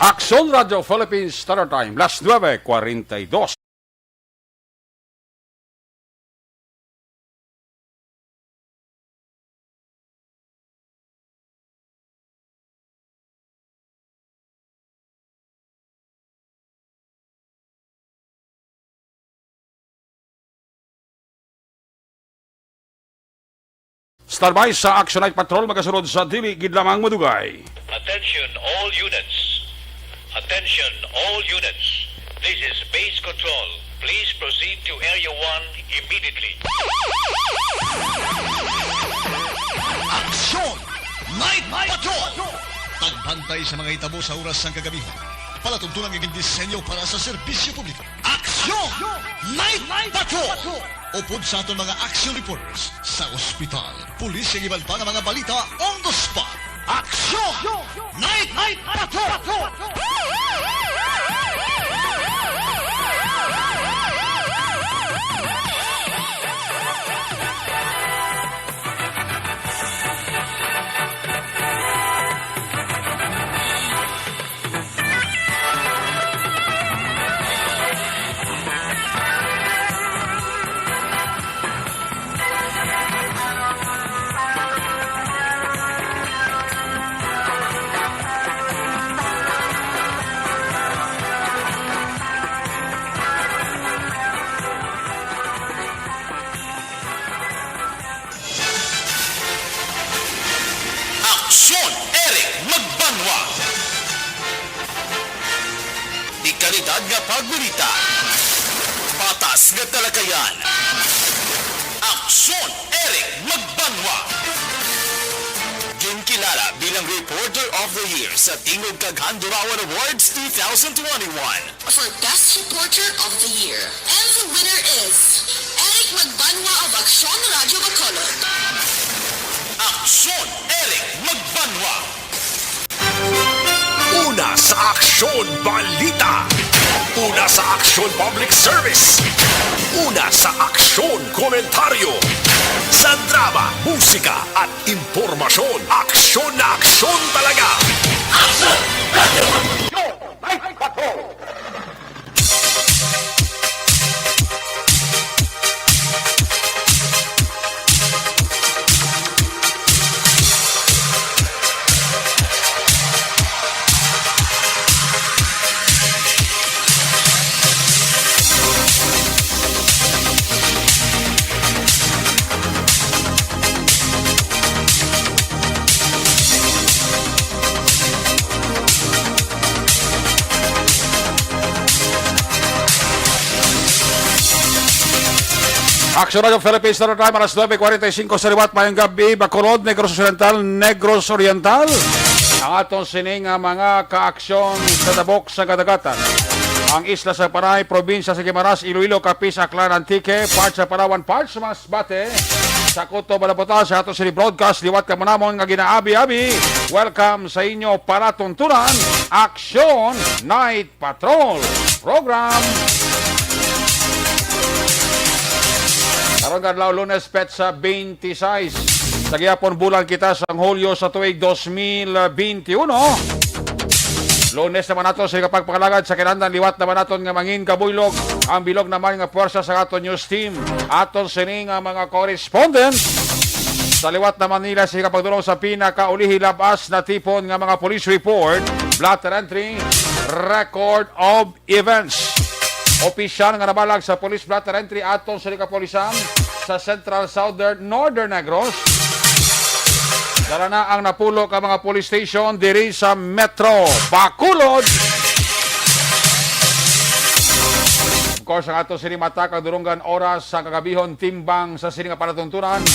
Action Radio Philippines Standard Time, las 9:42. Standby sa Action Night Patrol, magasunod sa dili gid lamang madugay. Attention all units. Attention all units. This is base control. Please proceed to Area 1 immediately. Aksyon! Night Patrol! Tagbantay sa mga itabo sa oras ng kagabihan. Palatuntunan ng disenyo para sa serbisyo publiko. Aksyon! Night Patrol! Upod sa aton mga action reporters sa ospital, pulis ang iban pa ng mga balita on the spot. Aksyon! Night Patrol! Aksyon Eric Magbanwa. Di kalidad nga pagbalita. Patas nga talakayan. Aksyon Eric Magbanwa. Ginkilala bilang Reporter of the Year sa Tingog Kaghandurawan Awards 2021. For Best Reporter of the Year. And the winner is Eric Magbanwa of Aksyon Radio Bacolod. Aksyon Eric Magbanwa. Una sa Aksyon Balita. Una sa Aksyon Public Service. Una sa Aksyon Komentaryo. Sa drama, musika at impormasyon. Aksyon na aksyon talaga. Aksyon! Night Patrol! Action Radio Philippines Standard Time, alas 9:45 sa liwat mayong gabi, Bacolod, Negros Oriental. Ang atong sining mga kaaksyon sa dabok sa kadagatan. Ang isla sa Panay, probinsya sa Guimaras, Iloilo, Capiz, Aklan, Antique, parts sa Palawan, parts sa Masbate, sa Coto, Balabutan, sa atong sini broadcast, liwat ka manamon nga ginaabi-abi. Welcome sa inyo para tuntunan, Action Night Patrol Program. Karon kadlaw Lunes petsa 26 sa gihapon bulan kita sa Hulyo sa tuig 2021. Lunes naman nato sa pagpakalagad sa kinahanglan liwat naman naton nga mangin kabuylog ang bilog naman nga puwersa sa aton news team. Aton sini nga mga correspondent sa liwat naman nila sa pagdulong sa pinakaulihi labas na tipon nga mga police report, blotter entry, record of events. Opisyal nga nabalag sa police blotter entry aton sa kapolisan sa Central Southern Northern Negros. Dala na ang napulo ka mga police station diri sa Metro Bacolod. Of course, ang ato sini mata kadurunggan oras sa kagabihon timbang sa sini nga panatuntunan.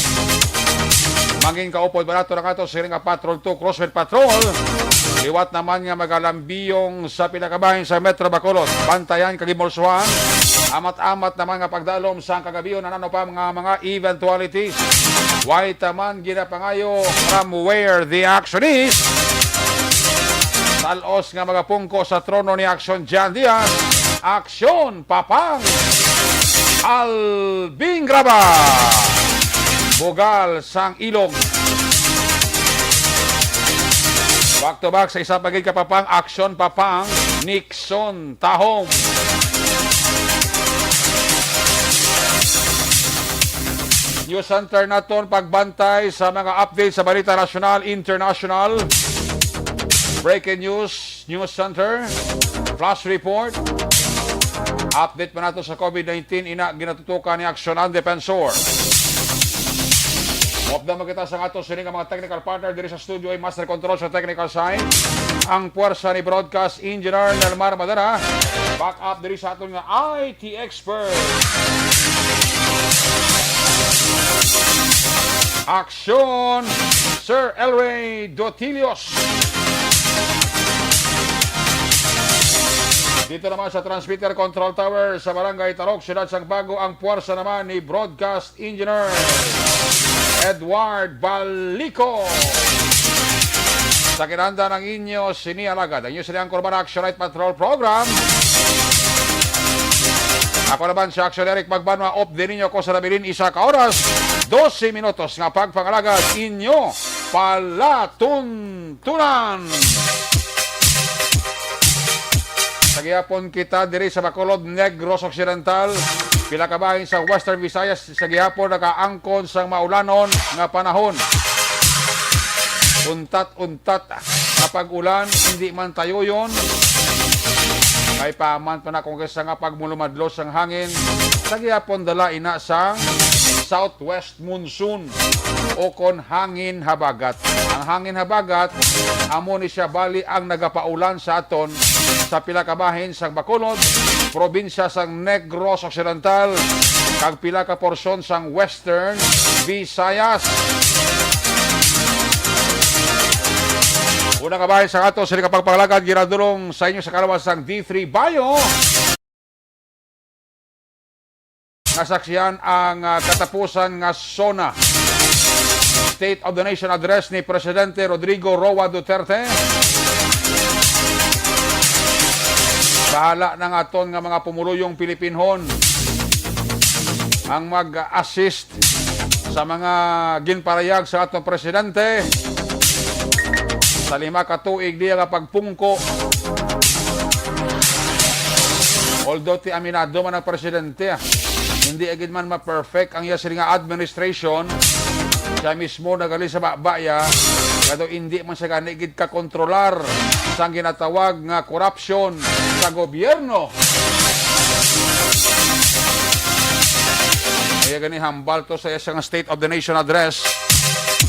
Mangin kaupod barato na ato sini nga Patrol 2 Crossfit Patrol. Liwat naman nga magalambiyong sa pinakabahin sa Metro Bacolod. Bantayan kagimorsuhan. Amat-amat naman nga pagdalom sa kagabiyon na ano pa mga eventualities. White naman ginapangayo from where the action is. Talos nga mga pungko sa trono ni Action Jan Diaz. Aksyon Papang Albing Graba. Bugal sang ilog. Back to back sa isa pagig kapapang action papang Nixon Tahom. News Center naton pagbantay sa mga update sa balita nasyonal, international. Breaking news, News Center, flash report. Update pa nato sa COVID-19 ina ginatutukan ni Aksyonan Defensor. Mopda makita sa ato sini nga mga technical partner diri sa studio ay master control sa technical side. Ang puwersa ni broadcast engineer Nelmar Madara. Back up diri sa aton nga IT expert. Aksyon, Sir Elway Dotilios. Dito naman sa transmitter control tower sa Barangay Tarok, Siyudad Sagbago, ang puwersa naman ni broadcast engineer Edward Balico. Sa kinanda ng inyo, sinialagad ang inyo siniyang Kurban Action Night Patrol Program. Ako naman si Action Eric Magbanwa, off din ninyo ko sa nabilin isa ka oras, 12 minutos nga pagpangalagad inyo palatuntunan. Sagihapon kita diri sa Bacolod, Negros Occidental. Pila ka bahin sa Western Visayas, sagihapon nakaangkon sa maulanon nga panahon. Untat-untat kapag ulan, hindi man tayo yon. May paman pa na kung kesa nga pagmulumadlos ang hangin. Sagihapon dala ina sang southwest monsoon o kon hangin habagat. Ang hangin habagat, amo ni siya bali ang nagapaulan sa aton sa pila ka bahin sa Bacolod, probinsya sang Negros Occidental, kag pila ka porsyon sang Western Visayas. Una ka bahin sa ato sa kapagpangalagad, ginadulong sa inyo sa kalawasang D3 Bayo. Nasaksiyan ang katapusan nga SONA, State of the Nation Address ni Presidente Rodrigo Roa Duterte. Bahala ng aton nga mga pumuluyong Pilipinhon ang mag-assist sa mga ginparayag sa atong Presidente sa 5 ka tuig diya nga pagpungko. Although ti aminado man ang Presidente, hindi agad man ma-perfect ang iya nga administration, siya mismo nagali sa bakbaya, kado hindi man siya ganigid kakontrolar sa ginatawag nga corruption sa gobyerno. Kaya gani hambal to sa isang State of the Nation Address,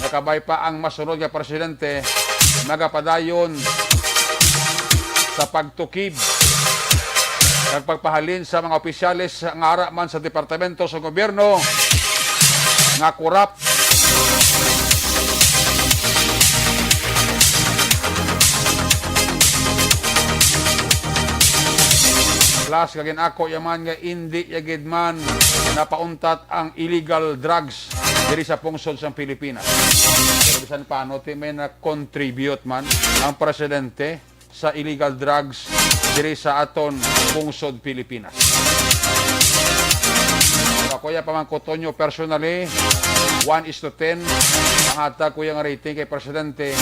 nakabay pa ang masunod nga Presidente magapadayon sa pagtukib at pagpahalin sa mga opisyalis nga ara man sa departamento sa gobyerno nga korap. Plus kagin ako yaman nga hindi yagid man napauntat ang illegal drugs diri sa pungsod sa Pilipinas. Pero bisan paano ti may na-contribute man ang Presidente sa illegal drugs diri sa aton pungsod Pilipinas. Ako ya pamangkotonyo personally 1:10 ang hatag ko yung rating kay Presidente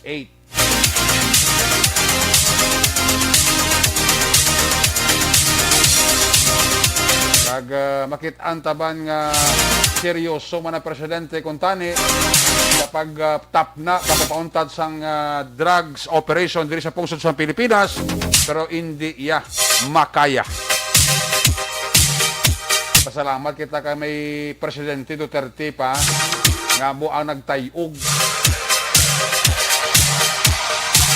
8. Kag makit-an taban nga seryoso man ang Presidente kung tani kapag tap na kapapauntad sang drugs operation diri sa pungsod sa Pilipinas, pero hindi iya makaya. Pasalamat kita kay may Presidente Duterte pa nga mo ang nagtayog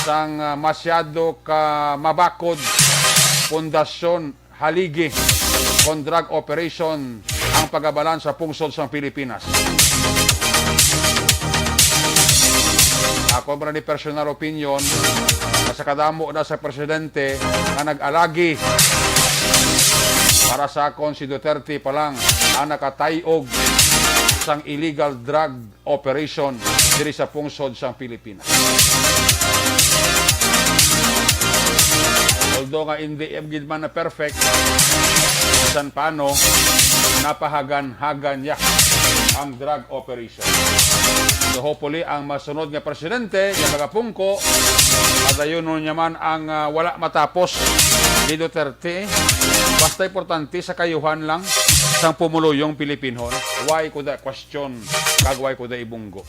sang masyado ka mabakod pundasyon haligi kon drug operation ang pagabalan sa pungsod sa Pilipinas. Ako man ni personal opinion na sa kadamo na sa Presidente na nag-alagi para sa akon si Duterte pa lang ang nakatayog sang illegal drug operation diri sa pungsod sa Pilipinas. Although nga hindi gid man na perfect, san paano napahagan-hagan ya ang drug operation. So hopefully ang masunod nga presidente nga magapungko at ayun naman ang wala matapos ni Duterte. Basta importante sa kayuhan lang sang pumuluyong Pilipinhon. Why ko da question kag why ko da ibunggo.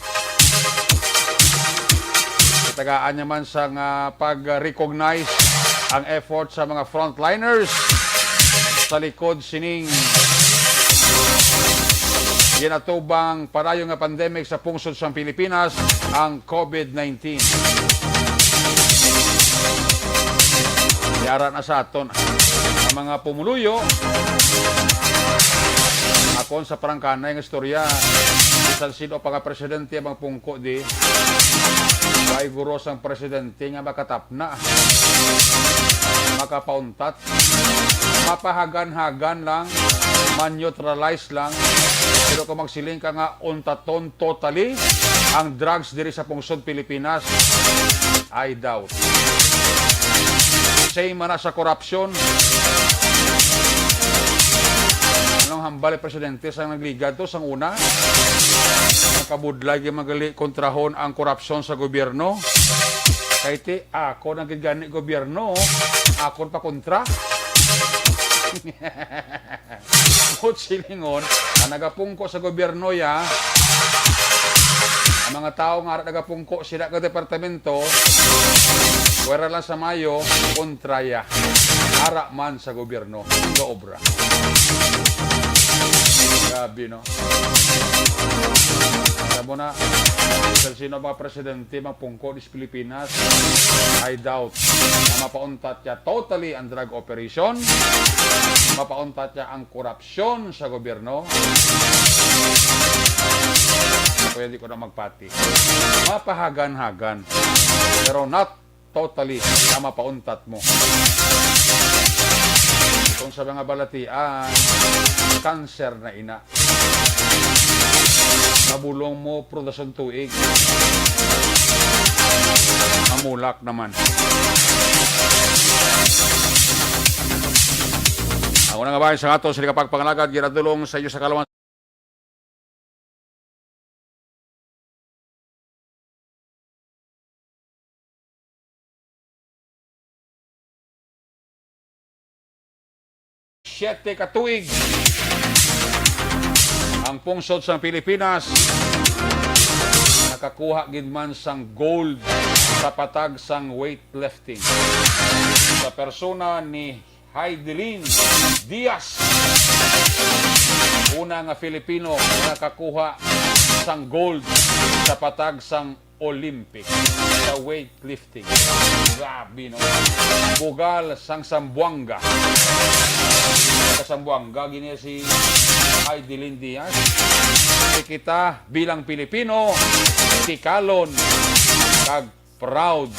Tagaan naman sa pag-recognize ang effort sa mga frontliners sa likod sining ginatubang parayong nga pandemic sa pungsod sa Pilipinas, ang COVID-19. Yara na sa aton ang mga pumuluyo. Akon sa prangkanay ng istorya, isang sino pa nga presidente ang pungko di may guro sang presidente nga makatapna, makapauntat, mapahagan-hagan lang, man-neutralize lang. Pero kung magsiling ka nga untaton totally ang drugs diri sa pungsod Pilipinas, I doubt. Same man na sa korupsyon. Anong hambal presidente sa nagligad to sang una? Nakabudlay yung magali kontrahon ang korupsyon sa gobyerno. Kahit ako nagigani gobyerno, ako pa kontra. Kung silingon, ang nagapungko sa gobyerno ya, ang mga tao nga nagapungko sila ka departamento, wala lang sa Mayo, kontra ya. Ara man sa gobyerno, sa obra. Grabe, no? Sabi na, sino mga presidente mapungko sa Pilipinas, I doubt na mapauntat niya totally ang drug operation, mapauntat niya ang korupsyon sa gobyerno. Kaya hindi ko na magpati. Mapahagan-hagan, pero not totally na mapauntat mo. Kung sa mga balatian, cancer na ina. Nabulong mo produksyon tuig. Mamulak naman. Ako na nga ba sa ato, sila kapagpangalagad, ginadulong sa iyo sa kalawan. Siyete katuig ang pungsod sa Pilipinas nakakuha gid man sang gold sa patag sang weightlifting sa persona ni Heidelin Diaz, una nga Filipino nakakuha sang gold sa patag sang Olympic sa weightlifting. Grabe, no? Bugal sang Sambuanga. Sa Sambuanga, gini si Heidelin Diaz. Kita bilang Pilipino, tikalon, kag proud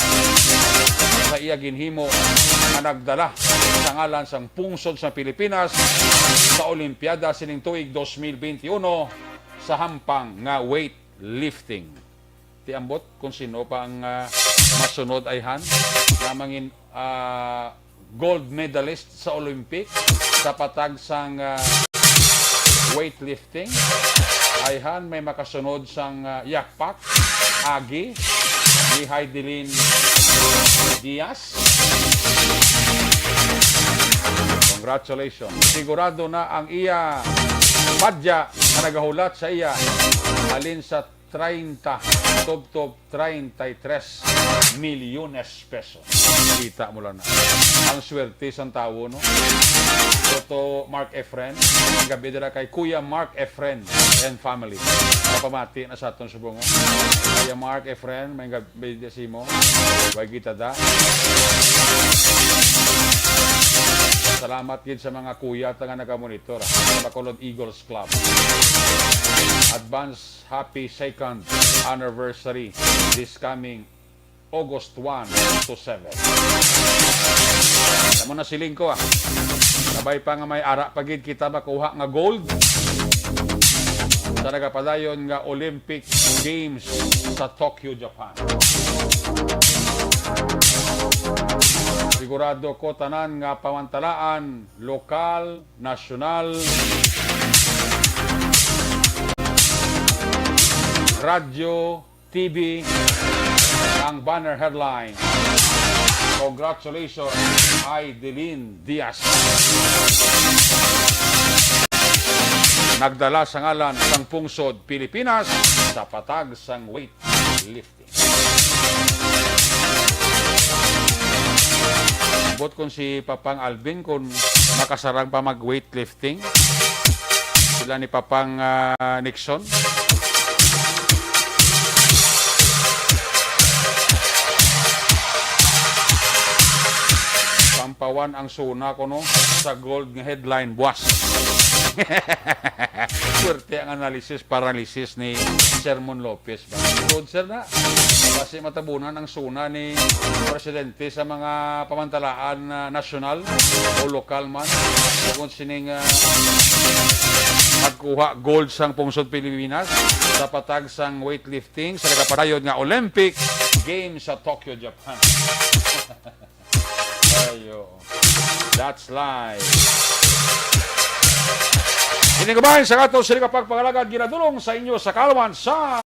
sa iya ginhimo na nagdala sa ngalan sang pungsod sa Pilipinas sa Olimpiada sining tuig 2021 sa hampang nga weightlifting. Tiambot kung sino pa ang masunod ay han na mangin gold medalist sa Olympic sa patag sang weightlifting ay han may makasunod sang yakpak agi ni Heidelin Diaz. Congratulations. Sigurado na ang iya padya na nagahulat sa iya alin sa 30 top 33 milyones pesos. Kita mo lang na. Ang swerte sa tao, no? Toto Mark Efren. Ang gabi dira kay Kuya Mark Efren and family. Kapamati na sa atong subong. Kuya Mark Efren, may gabi dira si mo. Huwag kita da. Salamat gid sa mga kuya at nga nagamonitor sa Bacolod Eagles Club. Advance happy second anniversary this coming August 1 to 7. Tamo na siling ko Sabay pa nga may ara pagid kita makuha nga gold sa nagapadayon nga Olympic Games sa Tokyo, Japan. Sigurado ko tanan nga pamantalaan, lokal, nasyonal, radyo, TV, ang banner headline. Congratulations, Aidelin Diaz. Nagdala sa ngalan sang pungsod Pilipinas sa patag sang weightlifting. Bot kung si Papang Alvin kung makasarang pa mag-weightlifting. Sila ni Papang Nixon. Pampawan ang suna ko no sa gold nga headline buwas. Swerte ang analysis, paralysis ni Sermon Lopez. Good sir na. Kasi matabunan ang suna ni Presidente sa mga pamantalaan nasyonal o lokal man. Kung sining magkuha gold sang pungsod Pilipinas sa patag sang weightlifting sa nagapadayon nga Olympic Games sa Tokyo, Japan. Ayo. That's live. Hindi ka ba sa kato sila kapagpangalagad ginadulong sa inyo sa Kalwan sa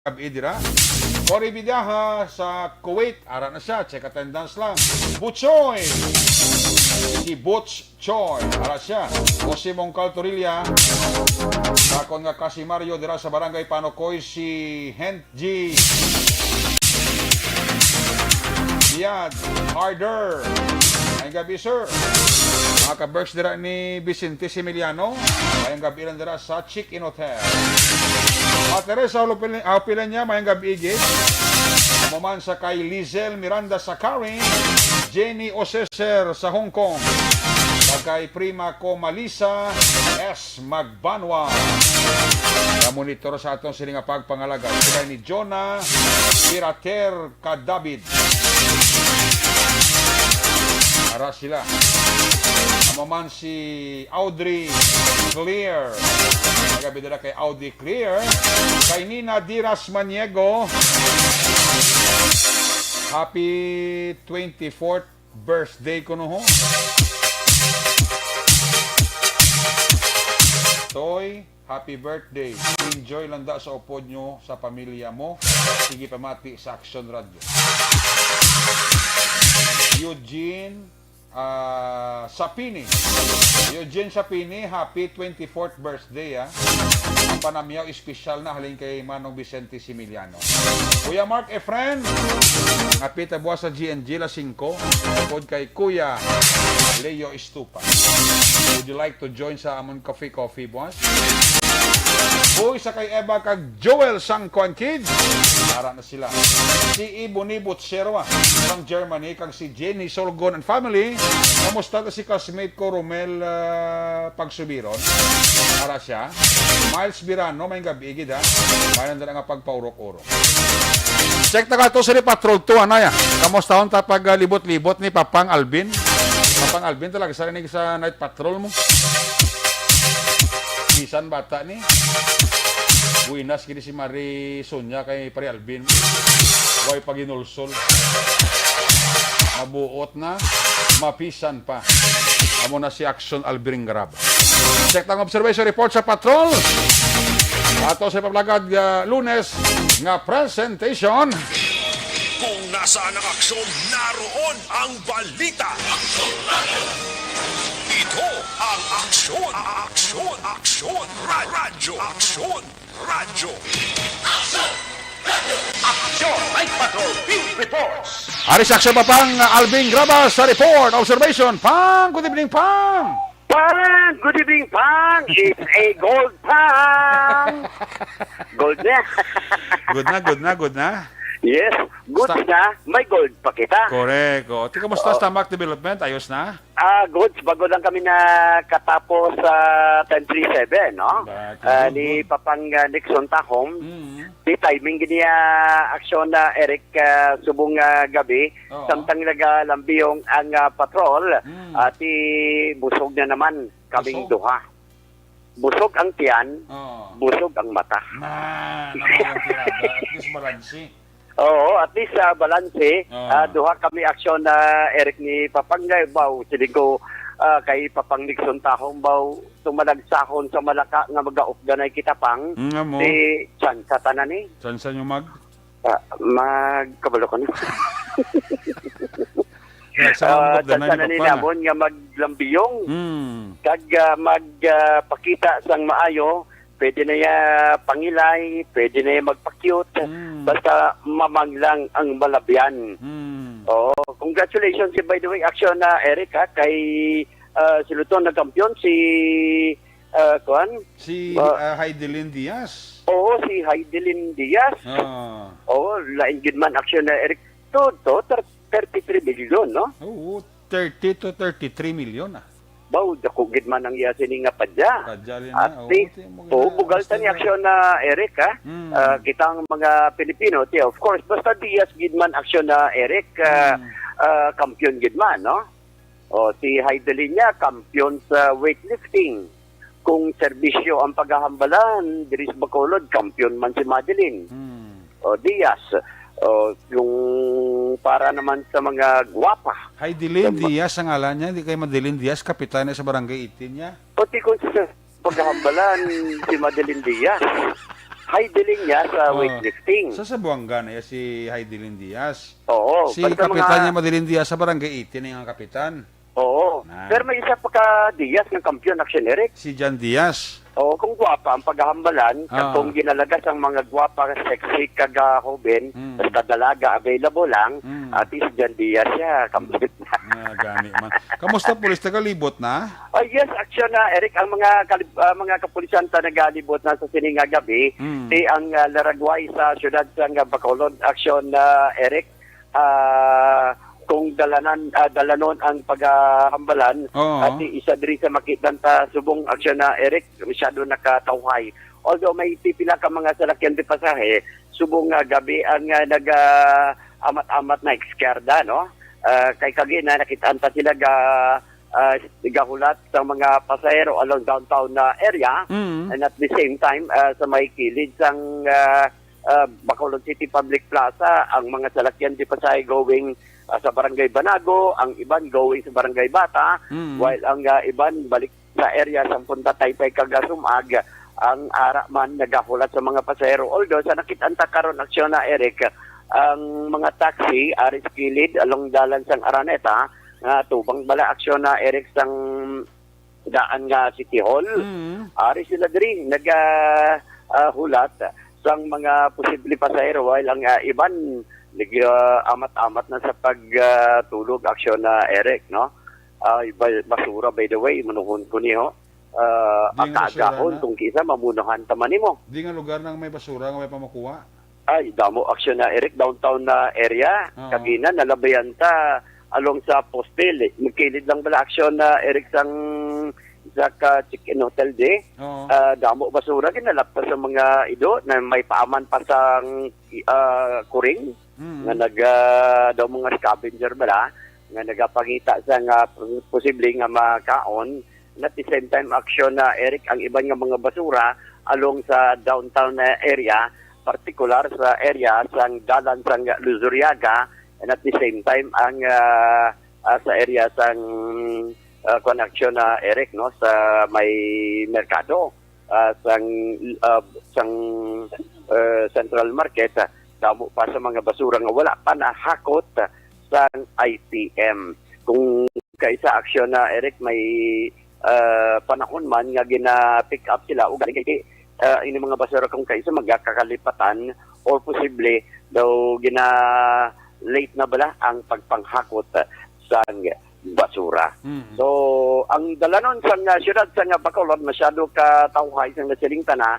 Idira. Cory Bidaha sa Kuwait. Ara na siya. Check attendance lang. Butchoy. Si Butch Choy. Ara siya. Jose Mongcal Torilla. Sakon nga Casimario dira sa Barangay Panokoy si Hent G. Biad. Harder. Ngayong gabi sir. Mga ka-berks dira ni Vicente Similiano. Ngayong gabi lang dira sa Chick-In Hotel. At Teresa Aupilan niya, mayang gabi igit. Maman sa kay Lizel Miranda sa Karin, Jenny Oseser sa Hong Kong, kay Prima ko Malisa S. Magbanwa. Monitor sa atong siling pagpangalaga. Sila ni Jonah Pirater Kadabid. Ara sila. Maman si Audrey Clear. Nagabi dala kay Audrey Clear. Kay Nina Diras Maniego. Happy 24th birthday ko no ho. Toy, happy birthday. Enjoy lang da sa upod nyo sa pamilya mo. Sige pamati sa Action Radio. Eugene Sapini. Eugene Sapini, happy 24th birthday. Ang panamyaw special na halin kay Manong Vicente Similiano. Kuya Mark Efren, happy tabuas sa GNG la 5. Tungkol kay Kuya Leo Estupa. Would you like to join sa Amon Coffee boss? Uy, sa kay Eva kag Joel Sangkuan Kids. Para na sila. Si Iboni Butserwa from Germany, kag si Jenny Solgon and family. Kamusta na si classmate ko Romel Pagsubiron? Para siya. Miles Birano, may gabi igid ha. Mayan na nga pagpaurok-urok. Check na ka to sa Patrol 2, anaya. Kamusta hon tapag libot-libot ni Papang Alvin? Papang Alvin talaga sa rinig sa night patrol mo. Bisan bata ni. Buinas kini si Marie Sonia kay Pare Alvin. Way paginulsol. Mabuot na, mapisan pa. Amo na si Action Albiring Grab. Check tang observation report sa patrol. Ato sa paplagad Lunes nga presentation. Kung nasaan ang aksyon, naroon ang balita. Ito ang aksyon, aksyon, radyo, aksyon, radyo. Aksyon, Night Patrol, Field Reports. Aris Action pa pang Alvin Graba sa report. Observation. Pang, good evening, Pang. Pang! Good evening, Pang! It's a gold Pang! Gold na. Good na. Yes, good na. May gold pa kita. Correct. O, tika musta stomach development? Ayos na? Goods. Bago lang kami na katapos sa 1037, no? Ni Papang Nixon Tahom. Di timing giniya aksyon na Eric subong gabi. Samtang nagalambiyong ang patrol. At busog na naman kaming Busog? duha. Busog ang tiyan, busog ang mata. Naman yung tirada. At least balansi. Oo, at least balanse. Duha kami aksyon na Eric ni Papangay Baw. Siling ko kay Papang Nixon Tahong Baw tumalagsahon sa Malaka nga mag-aukganay kita pang. Mo. Di Chan sa tanan ni. Saan yung mag? Magkabalo ko na. Chan sa tanan ni Namon nga maglambiyong. Kag magpakita sang maayo. Pwede na ya pangilay, pwede na ya magpa-cute, basta mamanglang ang malabyan. Oh, congratulations by the way, action na Eric ha, kay silutong na kampiyon si Si Heidelin Diaz. Oo, si Heidelin Diaz. Oo, lain gid man action na Eric. To 33 billion, no? Oo, 30 to 33 million Baw, dako gid man ang iya sini nga padya. Kadyali At na. bugal ta ni aksyon na Eric ha. Kitang mga Pilipino, of course, basta Diaz gid man aksyon na Eric, kampiyon gid man, no? O si Heidelin niya kampiyon sa weightlifting. Kung serbisyo ang paghahambalan, diri sa Bacolod, kampiyon man si Madeline. O Diaz. O yung para naman sa mga gwapa. Heidelin Diaz ang ngalan niya, hindi kay Madeline Diaz, kapitan sa barangay 18 niya. Pati kung sa paghahambalan si Madeline Diaz. Heidelin niya sa weightlifting. Sa Buanga na si Heidelin Diaz. Oo. Si kapitan niya Madeline Diaz sa barangay 18 ang kapitan. Oo. Pero may isa pa ka Diaz ng kampiyon action Eric. Si Jan Diaz. Oo, kung gwapa ang paghahambalan, katong ginalagas ang mga gwapa, sexy, kagahoben, basta dalaga, available lang, at is Jan Diaz siya, kampiyon na. Gani man. Kamusta pulis, tagalibot na? Yes, action na, Eric, ang mga kapulisan ta nagalibot na sa sininga gabi, di ang laragway sa syudad sa Bacolod, action na, Eric, kung dalanon ang paghambalan at isa diri sa makitan ta subong aksyon na Eric masyado nakatawhay. Although may pipila ka mga salakyan di pasahe, subong gabi ang amat-amat na ekskerda, no? Kay kagi na nakitaan ta sila gahulat sa mga pasahero along downtown na area and at the same time sa may kilid sang Bacolod City Public Plaza ang mga salakyan di pasahe going sa Barangay Banago, ang iban going sa Barangay Bata, while ang iban balik sa area sa Punta Taytay Kagasumag, ang ara man nagahulat sa mga pasahero. Although sa nakitanta karon aksyon na Eric, ang mga taxi aris kilid along dalan sang Araneta nga tubang bala aksyon na Eric sang daan nga City Hall. Ari sila diri hulat sang mga posible pasahero while ang iban amat-amat na sa pagtulog aksyon na Eric, no? Basura, by the way, manuhon ko niyo. Di nga basura Akagahon na. kung kisa mamunahan taman nimo. Di nga lugar nang may basura, nga may pamakuha. Ay, damo aksyon na Eric, downtown na area. Oo. Kagina, nalabayan ta along sa postel. Magkilid lang bala aksyon na Eric sang sa chicken hotel de. Oo. Damo basura, kinalapta sa mga ido na may paaman pa sang kuring. Nga daw mga scavenger bala, nga nagapangita sa nga posible nga makaon. And at the same time, aksyon na Eric, ang iban nga mga basura along sa downtown na area, particular sa area sang dalan sang Luzuriaga, and at the same time ang sa area sang connection na Eric, no, sa may merkado sang Central Market, damo pa sa mga basura nga wala pa nahakot sa ITM. Kung kaisa aksyon na Eric may panahon man nga gina-pick up sila o galing kay ini mga basura kung kaisa magkakakalipatan or posible daw gina late na bala ang pagpanghakot sa basura. So ang dalanon sa siyudad sa Bacolod masyado ka tawhay sa nasiling tana,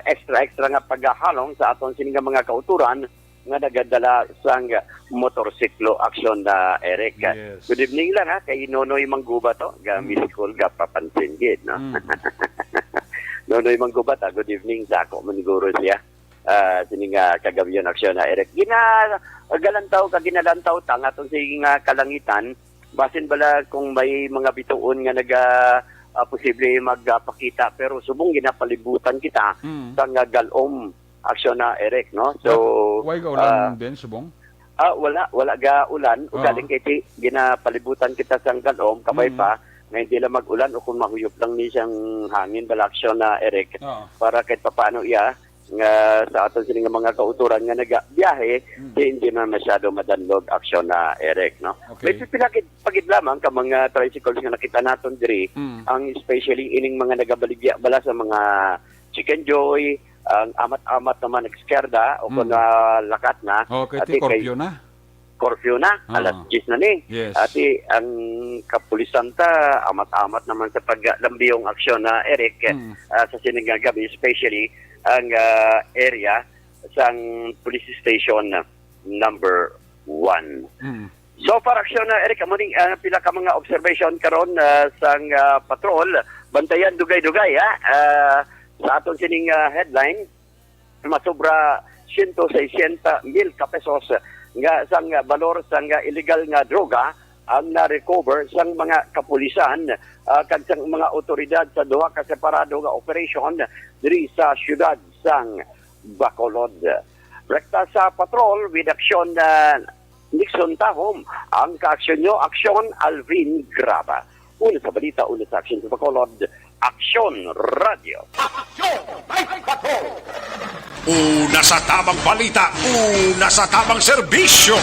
extra nga paghahalong sa aton sining mga kauturan nga nagadala sang motorsiklo aksyon na Eric. Yes. Good evening lang kay Nonoy Mangguba to, Miss Cole papansin gid, no. Nonoy Mangguba good evening sa ako maniguro siya. Sining kagabi yun aksyon na Eric. Ginalantaw ta nga atong sining kalangitan, basin bala kung may mga bituon nga posible magpakita pero subong ginapalibutan kita sa nga galom aksyon na Eric, no. So Why ka ulan din, subong? wala ga ulan Oo. galing kay ginapalibutan kita sa galom kabay pa nga hindi lang mag-ulan o kung mahuyop lang ni siyang hangin bala aksyon na Eric Oo. para kahit papaano iya nga sa aton sining mga kauturan nga nagabiyahe hindi na masyado madanlog aksyon na Eric, no. Okay. May pipilakit pagid lamang ka mga tricycles nga nakita naton diri, ang especially ining mga nagabaligya bala sa mga Chicken Joy, ang amat-amat naman ekskerda o kung lakat na. Okay, Ati Corpio na. Curfew na, alas 10 na ni. Yes. Ati ang kapulisan ta, amat-amat naman sa paglambiyong aksyon na Eric sa siningang gabi, especially ang area sang police station number 1. So far aksyon na Eric, amuning pila ka mga observation karon sang patrol, bantayan dugay-dugay sa aton sining headline, masobra 160,000 ka pesos nga sang balor sang illegal nga droga ang na-recover sang mga kapulisan kag sang mga otoridad sa duha ka separado nga operation diri sa siyudad sang Bacolod. Rekta sa patrol with aksyon Nixon Tahom, ang kaaksyon nyo, aksyon Alvin Graba. Una sa balita, una sa aksyon sa Bacolod, Aksyon Radio. Una sa tamang balita, una sa tamang serbisyo.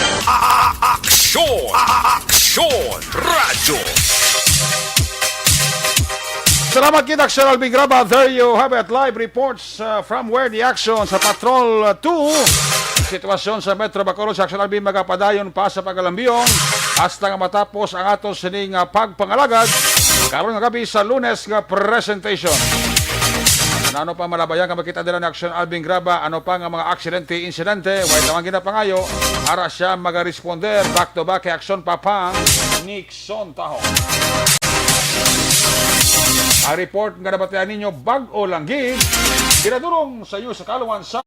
Aksyon! Aksyon! Radyo! Salamat kita, Sir Alvin Graba. There you have it. Live reports from where the action sa Patrol 2. Sitwasyon sa Metro Bacolod sa Action Alvin magapadayon pa sa pagalambiyon hasta nga matapos ang ato sining pagpangalagad karon nga gabi sa Lunes nga presentation. Ano pa malabayan ka makita nila ni Action Alvin Graba, ano pa nga mga aksidente, insidente, way naman ginapangayo, para siya mag-responder back to back kay Action Papang Nixon Taho. Ang report nga nabatayan ninyo bag-o lang gid, ginadurong sa inyo sa kaluwan sa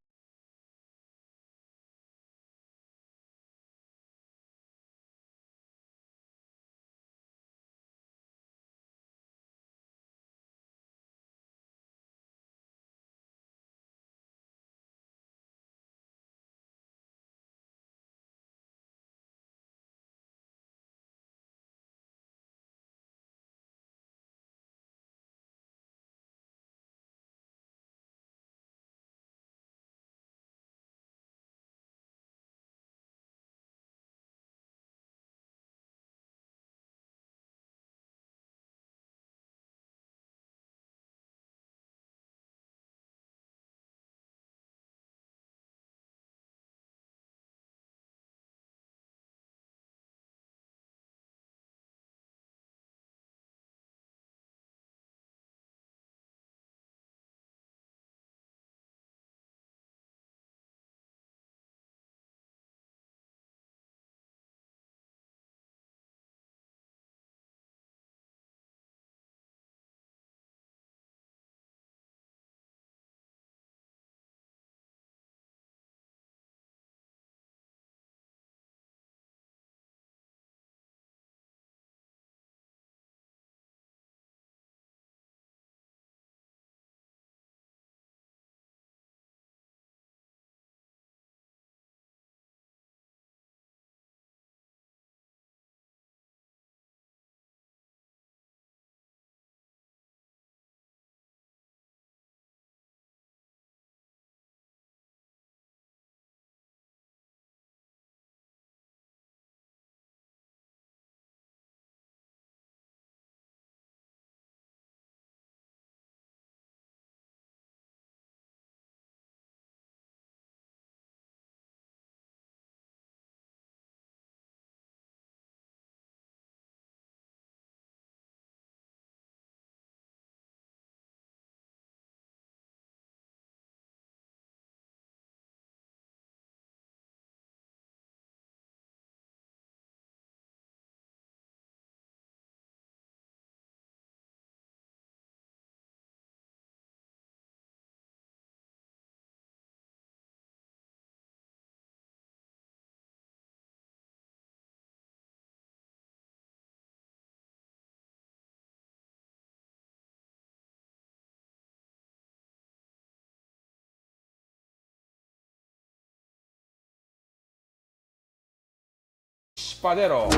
Espadero.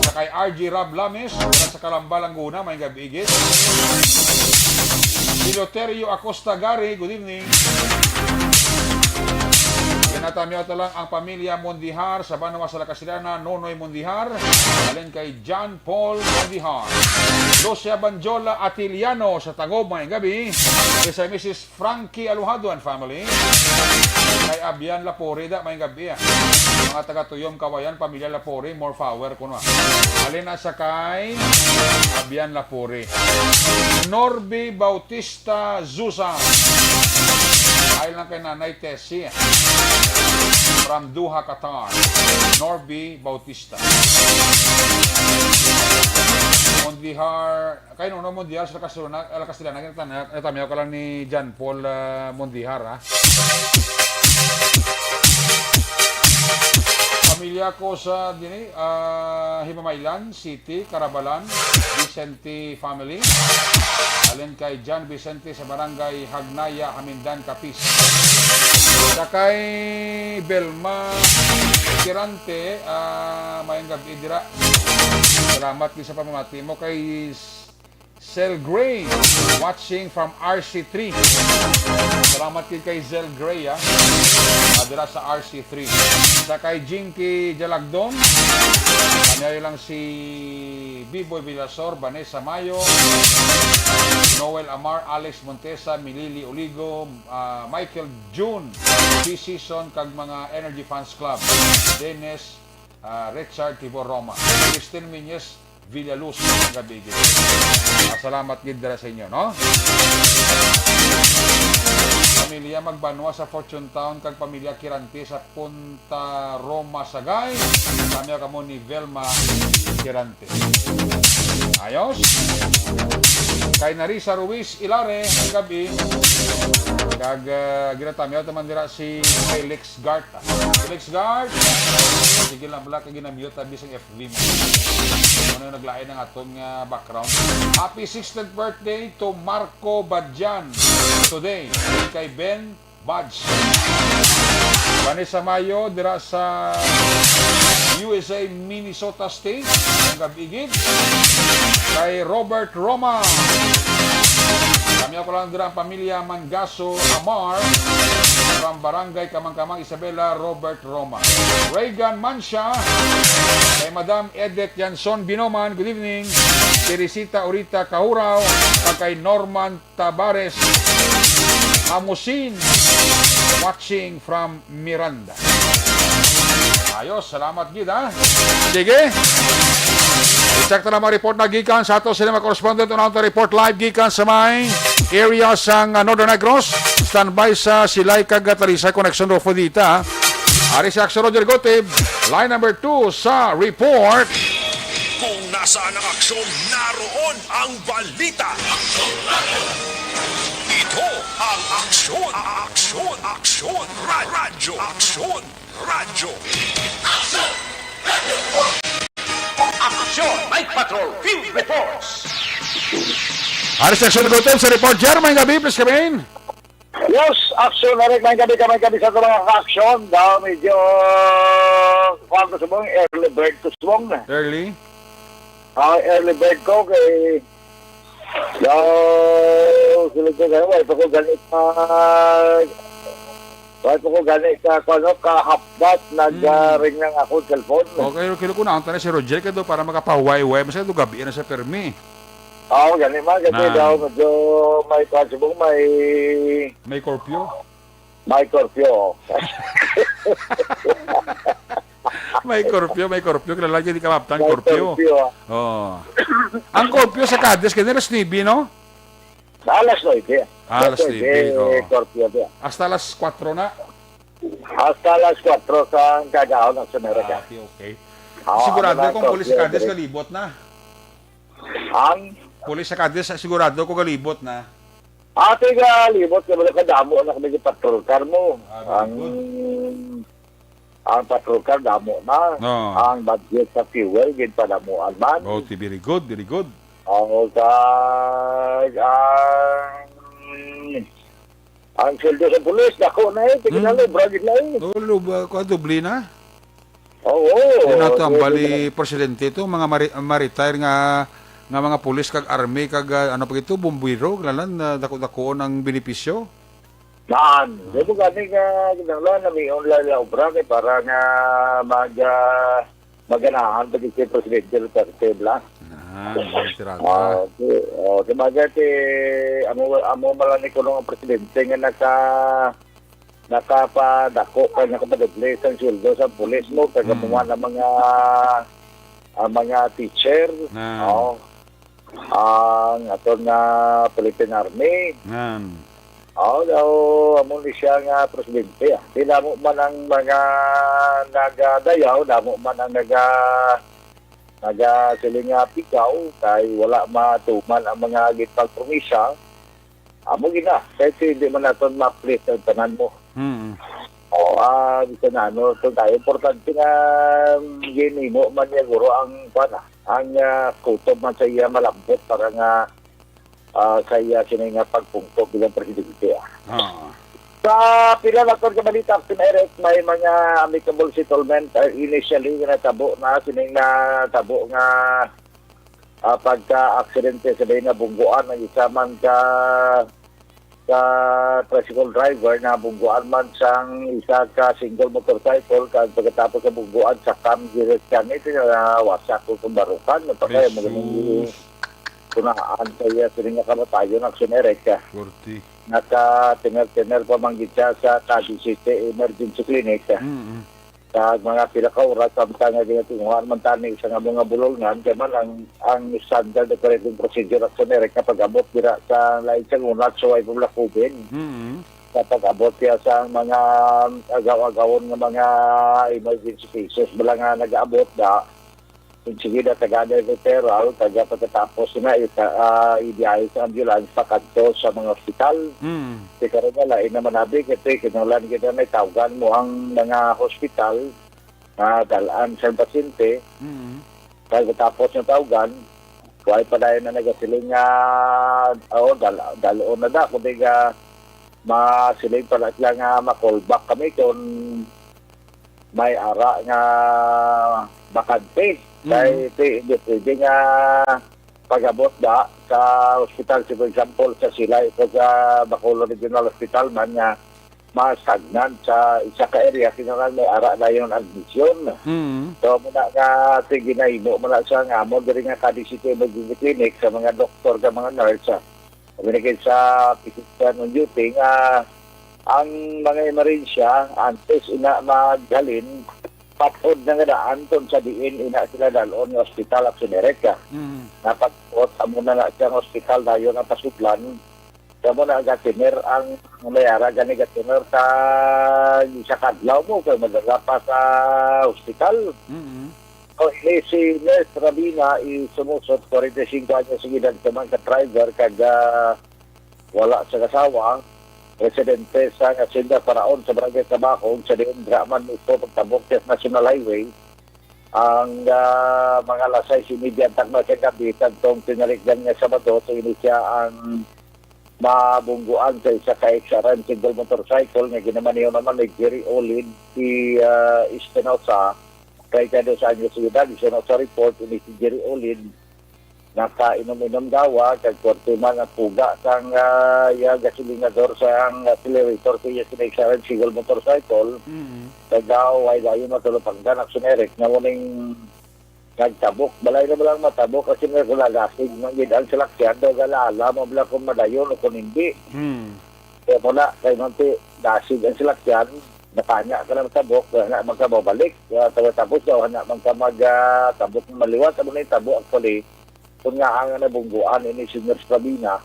Sa kay RG Rab Lames, mula sa Calamba, Laguna, may gabi igit. Diloterio Acosta Gari, good evening. Pinatamyaw lang ang pamilya Mondihar sa Banawa sa Lakasilana, Nonoy Mondihar, alin kay John Paul Mondihar. Lucia Banjola Atiliano sa Tagob, may gabi. Kay Mrs. Frankie Alujado and family. Kay Abian Lapore, may gabi. Mga taga-Tuyom Kawayan, pamilya Lapore, more power ko na. Alin na sa kay Abian Lapore. Norby Bautista Zusa. Ay lang kay Nanay Tessie. From Doha, Qatar. Norby Bautista. Mondihar, kayo nung Mondihar sa Lakasilana, natamiyaw ka lang ni John Paul Mondihar, ha? Pamilya ko sa Himamaylan City, Carabalan, Vicente family. Alin kay John Vicente sa Barangay Hagnaya, Hamindan, Capiz. Sa kay Belma Kirante, mayang gabi dira. Salamat din sa pamamati mo kay Zell Gray, watching from RC3. Salamat din kay Zell Gray, dira sa RC3. Sa kay Jinky Jalagdon, kanyayo lang si Biboy Villasor, Vanessa Mayo, Noel Amar, Alex Montesa, Milili Oligo, Michael June, P-Season, kag mga Energy Fans Club, Dennis, Richard Tibor Roma, Christine Minyes, Villaluz, gabi gid. Salamat gid dira sa inyo, no? Pamilya Magbanwa sa Fortune Town kag pamilya Kirante sa Punta Roma, Sagay. Kami kamo ni Velma Kirante. Ayos. Kay Narisa Ruiz Ilare ang gabi. Kag ginatamyaw taman dira si Felix Garta. Felix Gart. Sige lang pala kag ginamute tabi sa FB mo. Ano yung naglain ng atong background. Happy 16th birthday to Marco Badjan today. Kay Ben Badge. Vanessa Mayo dira sa USA, Minnesota State. Ang gabigid. Kay Robert Roma. Kami ako lang dira ang pamilya Mangaso Amar from Barangay Kamangkamang, Isabela, Robert Roma. Reagan Mansha. Kay Madam Edith Yanson Binoman, good evening. Teresita Orita Kahuraw. Kay Norman Tabares Amusin, watching from Miranda. Ayos, salamat gid, ha? Sige. I-check na naman report na gikan sa ato cinema correspondent on the report live gikan sa may area sang Northern Negros. Standby sa Silay Kagatarisay Connection Rofo dita. Ari si Axel Roger Gotib, line number 2 sa report. Kung nasaan ang aksyon, naroon ang balita. Ito ang aksyon, aksyon, aksyon, radyo, aksyon, radyo. Aksyon, Night Patrol, Field Reports. Ari si Axel Gotib sa report. Jermaine Gabi, please come in. Yes, action na rin. May gabi sa mga action. Dahil medyo kung ko subong, early bird ko subong na. Early? Early bird ko kay sila ko gano'n. Wala pa ko ganit kahapdat. Nag-ring ng ako cellphone. Okay, kilo ko na. Ang tanay si Roger ka do para makapahuway-huway. Masaya do gabi na sa permi. Oo, ganit man. Kasi daw medyo may kasubong, may curfew? May curfew. may curfew. Kilala dyan, di ka maptan, curfew. Oh. Ang curfew sa Cadiz, kaya nila snibi, no? Alas 9. Alas 9, oh. Curfew dia. Hasta alas 4 na? Hasta alas 4 sa kagao ng Sumerega. Okay. Sigurado kung pulis sa Cadiz, kalibot na. Ang? Pulis sa Cadiz, sigurado kung kalibot na. Ate kalibot, kabala ka damo na kami patrol car mo. Ang patrol car damo na. No. Ang budget sa fuel, gin pa damuan man. Oh, very good, very good. Ang sweldo sa pulis, dako na tingnan na, bragid na Dubli na? Oo. Yan nato ang bali presidente ito, mga ma-retire nga mga pulis kag army kag ano pa ito, bumbiro, lalan na dako-dakoon ang benepisyo. Naan. Di mo gani nga ginala na may online la obra kay para nga maganahan pag si Presidente Duterte bla. Tirada. Di magati amo malani ko ng presidente nga nakapadako kay nakapadoble sa sweldo sa pulis mo kay gumawa ng mga teacher. Ang aton na Philippine Army. Daw amo ni siya nga presidente. Di mo man ang mga nagadayaw, damo man ang siling nga pikaw kay wala matuman ang mga gipagpromisa. Amo gina, kasi hindi man naton ma-please ang tanan mo. Gusto na, so tayo, importante nga ginimo man niya guro ang kutob man sa iya malambot para nga sa iya sinay nga pagpungkog bilang presidente. Sa pila na ka balita, Eric, may mga amicable settlement initially na tabo na sinay na tabo nga pagka-aksidente sa na bungguan ng isa man ka tricycle driver na bungguan man sang isa ka single motorcycle kag pagkatapos sa bungguan sa direksyan ito na wasak ko kung barukan napakaya magaling kunaan kaya sining nga kamatayon action Eric naka-tener pa manggit siya sa KDCT Emergency Clinic kag mga pila ka oras samtang nga ginatunguhan man tani sa nga mga bulolngan kaya man ang standard operating procedure action Eric kapag abot dira sa lain sa ngunat so ay pumlakubin kapag abot siya sa mga agaw-agawon nga mga emergency cases bala nga nag-abot da sige na tagada referral taga pagkatapos na ibiyahe sa ambulance pakanto sa mga ospital. Karon na lain naman nabi kasi kinahanglan kita may tawagan mo ang mga hospital na dalaan sa pasyente. Pagkatapos ng tawagan, kuhay pa dahil na nagasiling daloon na da kundi masiling pala sila nga ma-callback kami kung may ara nga bakante. Kaya hindi pwede nga pag-abot da sa hospital. For example, sa sila ito sa Bacolod Regional Hospital man nga masagnan sa isa ka area kinahanglan may ara na yung admission. So muna nga ginahimo muna sa nga mo diri nga KDCT Emergency Clinic sa mga doktor sa mga nurse. Binigay sa physician on duty nga ang mga emerensya antes ina maghalin patod na nga daan sa diin ina sila dalon ng hospital at sinereka. Napatod amo na nga siyang hospital dayon ang pasuplan. Kamo na gatiner ang mayara gani gatiner sa kadlaw mo kay madala pa sa hospital. Si Nurse Rabina sumusot 45 anyos sa edad sa mga driver kag wala sa kasawa. Residente sa Hacienda Paraon sa Barangay Tabacog sa diin draman ito pagtabok sa National Highway ang mga lasay sinidyan tagma sa gabi tagtong tinalikdan nga Sabado so ini siya ang mabungguan sa isa ka eksaran single motorcycle nga ginamaniyo naman ni Jerry Olid si Espinosa kay kado sa Anyo Ciudad Espinosa report ini si Jerry Olid nakainom-inom dawa kag kortima nga puga sang gasolinador sang accelerator kaya sineksaran single motorcycle tagaw ay dayon matulupanggan action Eric nga muning nagtabok balay na balang matabok kasi nga gulagasig man gid ang salakyan daw galala mo bala kung madayon o kung hindi kaya muna kay manti dasig ang salakyan nakanya ka na matabok na magkababalik tapos daw na magkamag-tabok na maliwat amo na yung tabok actually kung nga ang nabungguan ini si Nurse Rabina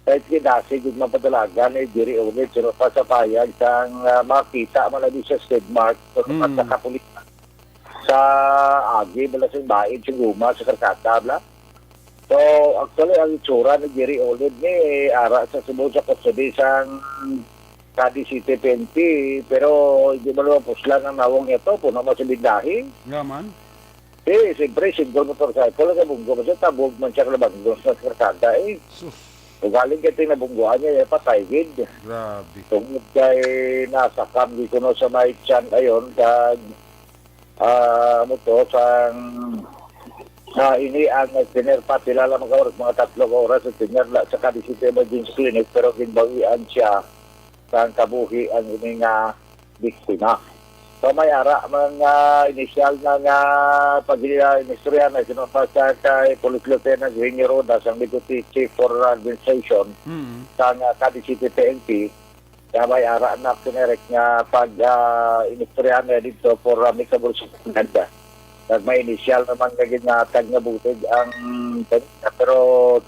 kahit kinasig yung mapadalagan ni Jerry Ulit sino pa sa payag sang makita malagi sa state mark at sa kapulitan sa agi bala sa baid sa guma sa karkata bla so actually ang itsura ni Jerry Ulit ni ara sa subod sa kustodi sang KDCT PNP pero hindi mo naman puslan ang nawang ito puno mo sa bindahi Gaman. Siyempre, single motorcycle, nabunggo mo siya, tabog man siya kalabanggo sa karkada Ugaling kita yung nabunggoan niya, patay gid. Grabe. Tungkol kay nasa kambi ko no sa may tiyan ayon, kag muto sang ini ang tinerpa tilala mga 3 oras at tinerla sa Kadisite Emergency Clinic pero ginbawian siya sa kabuhi ang ini nga biktima. So may ara mga initial na nga pag-inistorya na sinupasa kay Police Lieutenant Henry Rodas ang Deputy Chief for Administration sa Kadisite PNP. Kaya may ara na kinerek nga pag-inistorya na dito for amicable settlement. At may initial naman kaginatag nga butig ang pero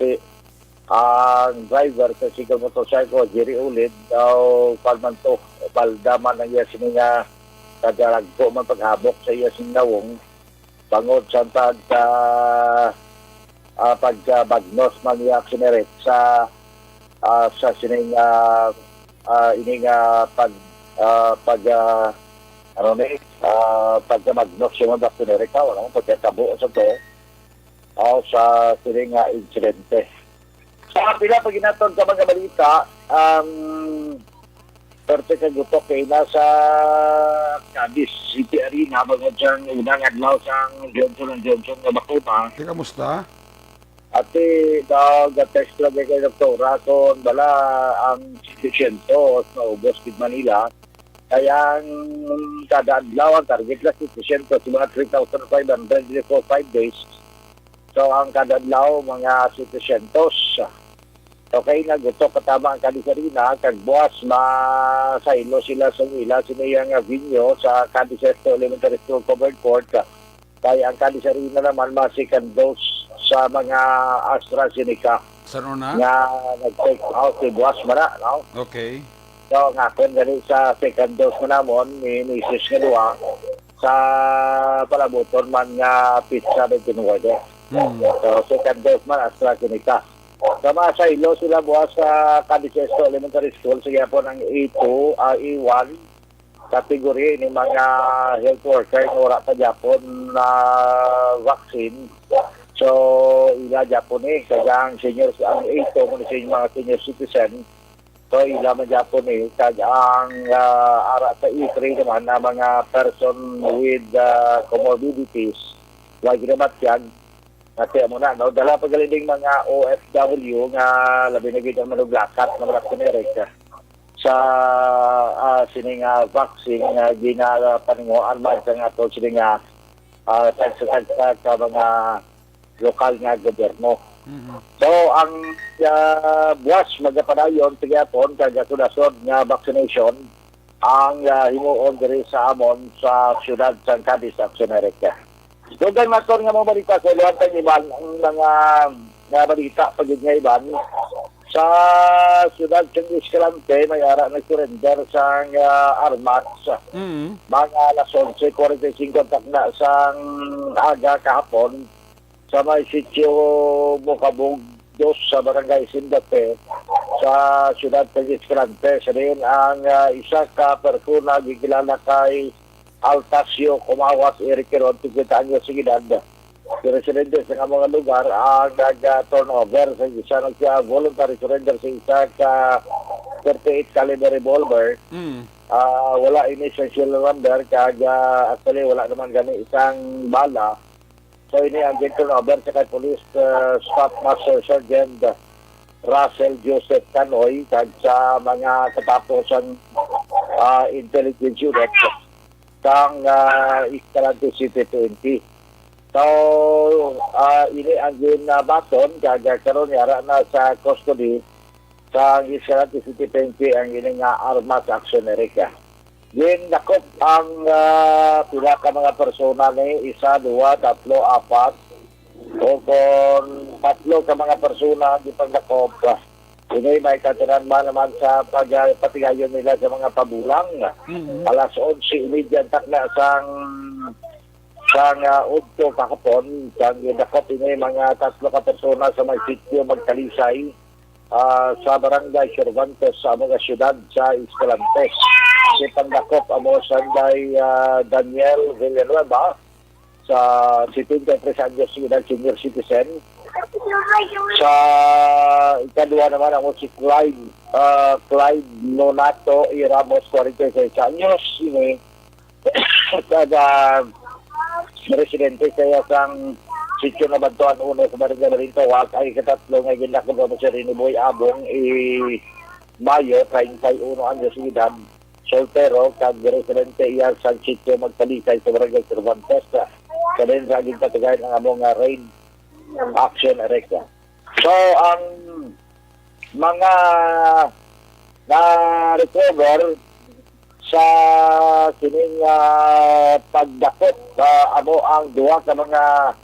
ang driver sa sigal motorcycle Jerry Ulid daw palmanto baldaman ang iya sininga kadaragpo man paghabok sa iya sinawong bangod sa pagkabagnos man iya aksineret sa sininga ininga pagkamagnos yung mga pinerika, wala mong pagkatabo sa to sa sininga insidente. Sa kapila, pag inatod sa mga balita, perte kagutok kay nasa Cadiz City Arena, mga dyan unang adlaw sa Johnson & Johnson na bakuna. Kamusta? Ati, nag-text lang kay Doktora kung bala ang 600 na ubos kid Manila. Kaya ang kada adlaw ang target lang 600 sa mga 3,500 for 5 days. So ang kada adlaw mga 700. So kaya nagutok katama ang Kalisarina, kagbuas masaylo sila sa nila sinayang vinyo sa Cadizesto Elementary School Covered Court. Kaya ang Kalisarina naman second dose sa mga AstraZeneca. Saan na? Nga nag-take out si buwas mara, no? Okay. So nga kung gani sa second dose mo namon, ni Mrs. nga sa palabuton man nga pizza na tinuwade. So second dose man AstraZeneca. Sa mga saylo sila buwas sa Cadizesto Elementary School, sige po ng A2, A1, kategori ni mga health worker na wala pa Japon na vaccine. So, ila Japon kaya ang senior, ang A2, kung mga senior citizen, so ila man Japon kaya ang ara sa E3 naman na mga person with comorbidities, lagi naman yan. Nati mo na, no? Dala pagalinding mga OFW nga labi na gid ang manuglakat na mga Amerika sa sining vaccine nga ginapaninguan man sa nga to sining sa mga lokal nga gobyerno. So ang buwas magapadayon tigapon kag sunod nga vaccination ang himuon diri sa amon sa siyudad sa Cadiz sa Amerika. Dogan maton nga mga balita sa ilan tang iban ang mga balita pagid nga iban sa siyudad ng Escalante may ara nag-surrender sa armas mga alas 11:45 takna sa aga kahapon sa may sitio Bukabog 2 sa barangay Sindate sa siyudad ng Escalante. Sa rin ang isa ka persona gigilala kay Altasio Kumawas Eric Queron, 50 anyos sa edad. Residente sa mga lugar ang nag-turnover sa isa nag-voluntary surrender sa isa ka 38 caliber revolver. Wala ini essential number kaya actually wala naman gani isang bala. So ini ang turnover sa kay Police Staff Master Sergeant Russell Joseph Canoy kag sa mga katapusan intelligence unit sang Escalante City 20. So, ini ang baton kaya karon yara na sa custody sa Escalante City 20 ang ini nga armas action America. Din nakop ang pila ka mga persona ni 1, 2, 3, 4 o kung 3 ka mga persona di pagdakop. Ini may katiran ba naman sa pagpatigayon nila sa mga pabulang. Alas 11:30 takna sang udto kahapon. Sang dakot ini mga 3 ka persona sa may sitio Magkalisay sa barangay Cervantes sa mga syudad sa Escalante. Si pandakop amo sanday Daniel Villanueva sa 73 anyos senior citizen. Sa ikadua naman ang si Clyde Nonato Ramos 46 anyos. Ini kada residente sa sang sityo na Bantuan Uno sa Barangay Balintawak ay katatlo nga ginlakod mo si Riniboy Abong Mayo 31 anyos edad, soltero kag residente iya sa sityo Magtalisay sa Barangay Cervantes sa din raging katagayan ang among rain action erecta. So ang mga na-recover sa kining pagdakop amo ang duha ka mga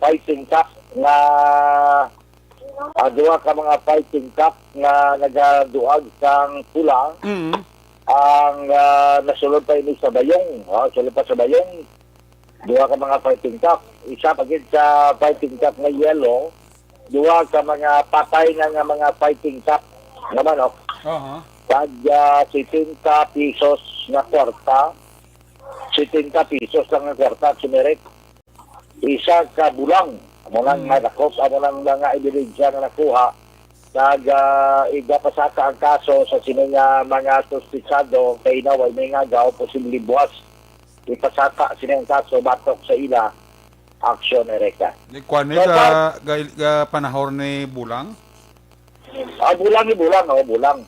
fighting cock nga nagaduag sang pula ang nasulod pa ini sa bayong sulod pa sa bayong duha ka mga fighting cock, isa pagid sa fighting cock nga yellow, duha ka mga patay nga mga fighting cock nga manok. Pag 70 pesos na kwarta, 70 pesos lang ang kwarta, sumirik. Isa ka bulang, amo lang nadakop, amo lang mga ebidensya na nakuha. Kag igapasaka ang kaso sa sining mga suspitsado kay naway may ngagaw, posible buwas. Ipasaka sining kaso batok sa ila, action erecta. Kuan ni ga panahor ni bulang? Bulang.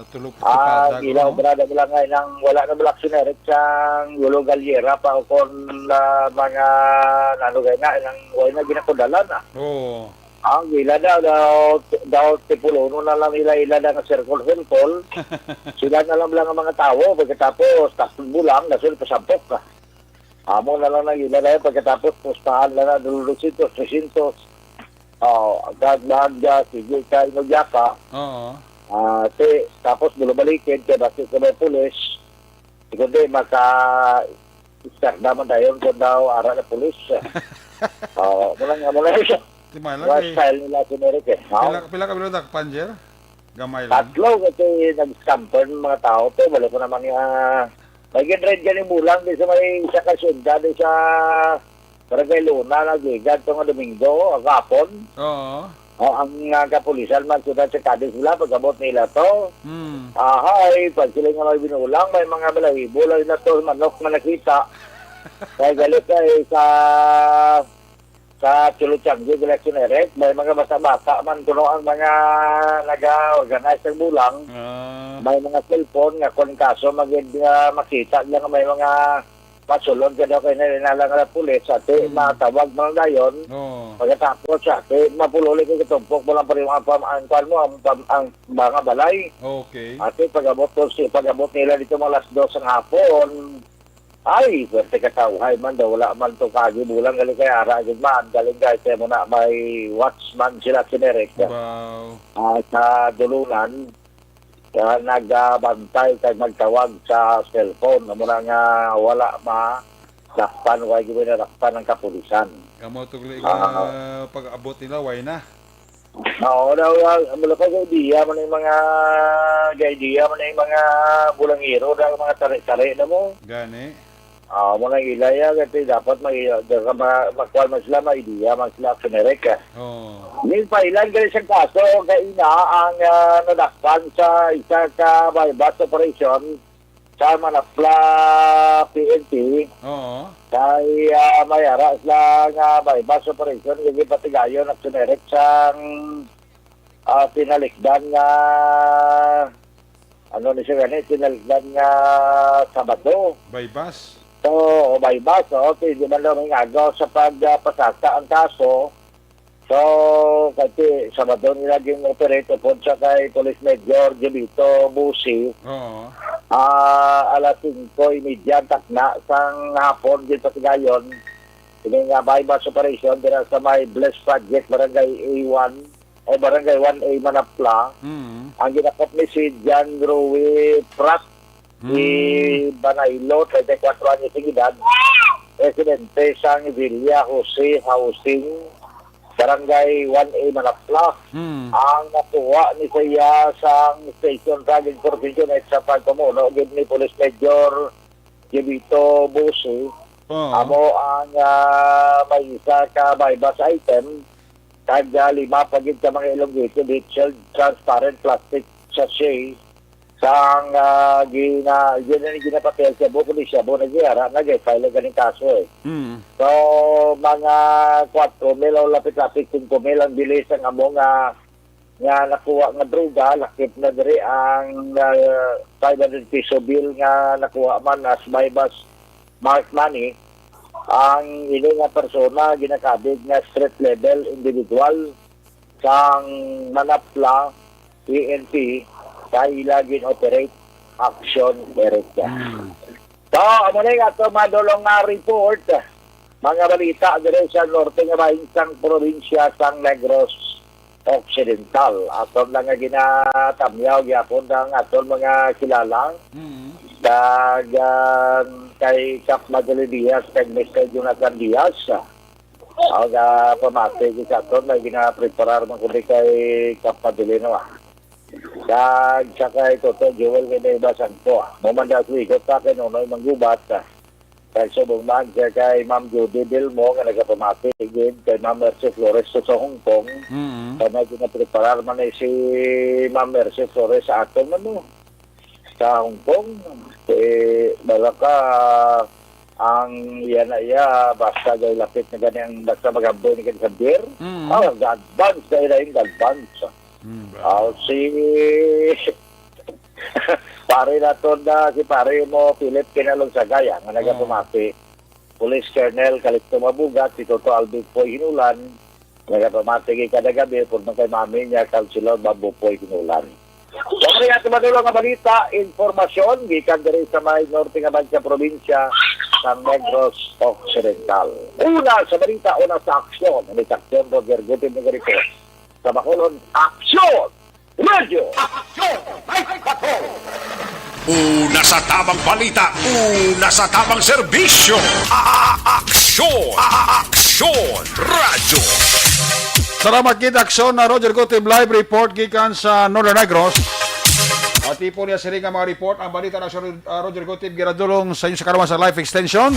Tulog sa padag. Ilaw brada bilang ngay nang wala na balak sinerek sang Yulo Galiera pa kon mga nanugay na nang wala na ginakudalan na. Oo. Ang ila daw tipulono na lang ila na circle. Sila na lang ang mga tao pagkatapos takot bulang nasul pasampok ka. Amo na lang ila na pagkatapos pustahan na 200, 300. Agad sige kay magyaka. Oo. Tapos bulubalikin kaya bakit ka may pulis kundi maka-start naman tayo kung daw ara na pulis. Mula siya. Style nila sinerik eh. Pila ka bilodak, Panjer? Gamay lang. Tatlo kasi nag-scamper ng mga tao. Pero wala ko naman may ginred ka ni Bulang di sa may isa kasyunda di sa Barangay Luna nag-igad itong Domingo, agapon. Oo. Ang kapulisan man sila sa Cadiz nila, pagkabot nila to. Pag sila nga may binulang, may mga balahibo lang na to, manok na nakita. Kaya galit ay sa Chuluchanggi election erect, may mga bata-bata man kuno ang mga nag-organize ng bulang. May mga cellphone nga kung kaso makita lang may mga masulod ka daw kayo na na pulis at matawag mga gayon. Pagkatapos sa mapululi ka katumpok mo lang pa rin ang mga balay. Okay. At pag-abot nila dito mga alas 2 ng hapon, ay, swerte katawhay man daw, wala man ito kagibulang galing kaya aragin man, galing guys, kaya mo na may watchman sila sinerek. Wow. Sa dulunan, kaya nagbantay kay magtawag sa cellphone na muna nga wala lakpan o ay gawin na lakpan ng kapulisan. Kamu tugli pag-abot nila, way na. Oo, mula ka idea man yung mga bulangiro na mga tari-tari na mo. Gani. Muna ilaya kasi dapat magkuhan man sila, may idea man sila sinerek. Min pa ilan galing siyang kaso kay ina ang nadakpan sa isa ka bypass operation sa Manapla PNP. Kay mayara sila nga bypass operation yung patigayon at sinerek sang pinalikdan nga pinalikdan nga Sabado. Bypass? So, bypass, hindi man lang agaw sa pagpasaka ang kaso. So, kasi Sabado nila yung operate po sa kay Police Major Jebito Busi. Alas 5:30 takna sang hapon dito sa gayon. Yung bypass operation dira sa may Bless Project Barangay A1 o Barangay 1A Manapla. Ang ginakop ni si John Rui Prat Banaylo, 34 anyos ng edad, residente sa Villa Jose Housing, Barangay 1A Manapla. Ang natuwa ni siya sa station Draging Provision at sa pagpamuno ni Police Major Jebito Busi. Amo ang may isa ka bypass item kag 5 pagid sa mga elongated heat shield transparent plastic sachet sang ginapapel siya buko ni siya buko na giyara nag-file ganing kaso eh. So mga 4 mil o lapit-lapit 5 mil ang bilis ang amo nga nakuha nga droga lakip na diri ang 500 piso bill nga nakuha man as by bus mark money ang ini nga persona ginakabig nga street level individual sang manapla PNP kay lagin operate action direct. So, amo na yung ato madulong nga report, mga balita dire sa norte nga bahinsang probinsya sang Negros Occidental. Aton lang nga ginatamyaw gyapon ang aton mga kilalang kay Cap Madali Diaz kay Mr. Jonathan Diaz. Ang pamati sa aton na ginapreparar man kundi kay Cap Madali naman. Saka ito Joel Menebasan po. Mamanda ko ikot sa akin unoy manggubat. Kaya subong man kay Ma'am Judy Dilmo nga nagapamati again kay Ma'am Mercy Flores sa Hong Kong. Kaya may ginapreparar man si Ma'am Mercy Flores sa aton man sa Hong Kong. Balaka ang yan na basta gay lapit na ganyan basta magamboy ni Kansadir. Advance dahil yung advance. Si pare naton na si pare mo Philip Kinalong Sagaya nga nagapamati Police Colonel Calixto Mabugat si Toto Alvin Poy Hinulan nagapamati kay kada gabi por kay mami niya Councilor Babu Poy Hinulan. Pare ato madulong nga balita informasyon gikan diri sa may norte nga bansa probinsya ng Negros Occidental. Una sa balita, una sa aksyon ni Captain Roger Gutin ng report sa Bacolod, Aksyon! Radyo! Aksyon! Una sa tamang balita, una sa tamang serbisyo. Aksyon! Aksyon! Radyo! Salamat kit aksyon na Roger Gotim live report gikan sa Northern Negros. At ipo niya sila nga mga report ang balita na Roger Gotim giradulong sa inyo sa karawan sa live extension.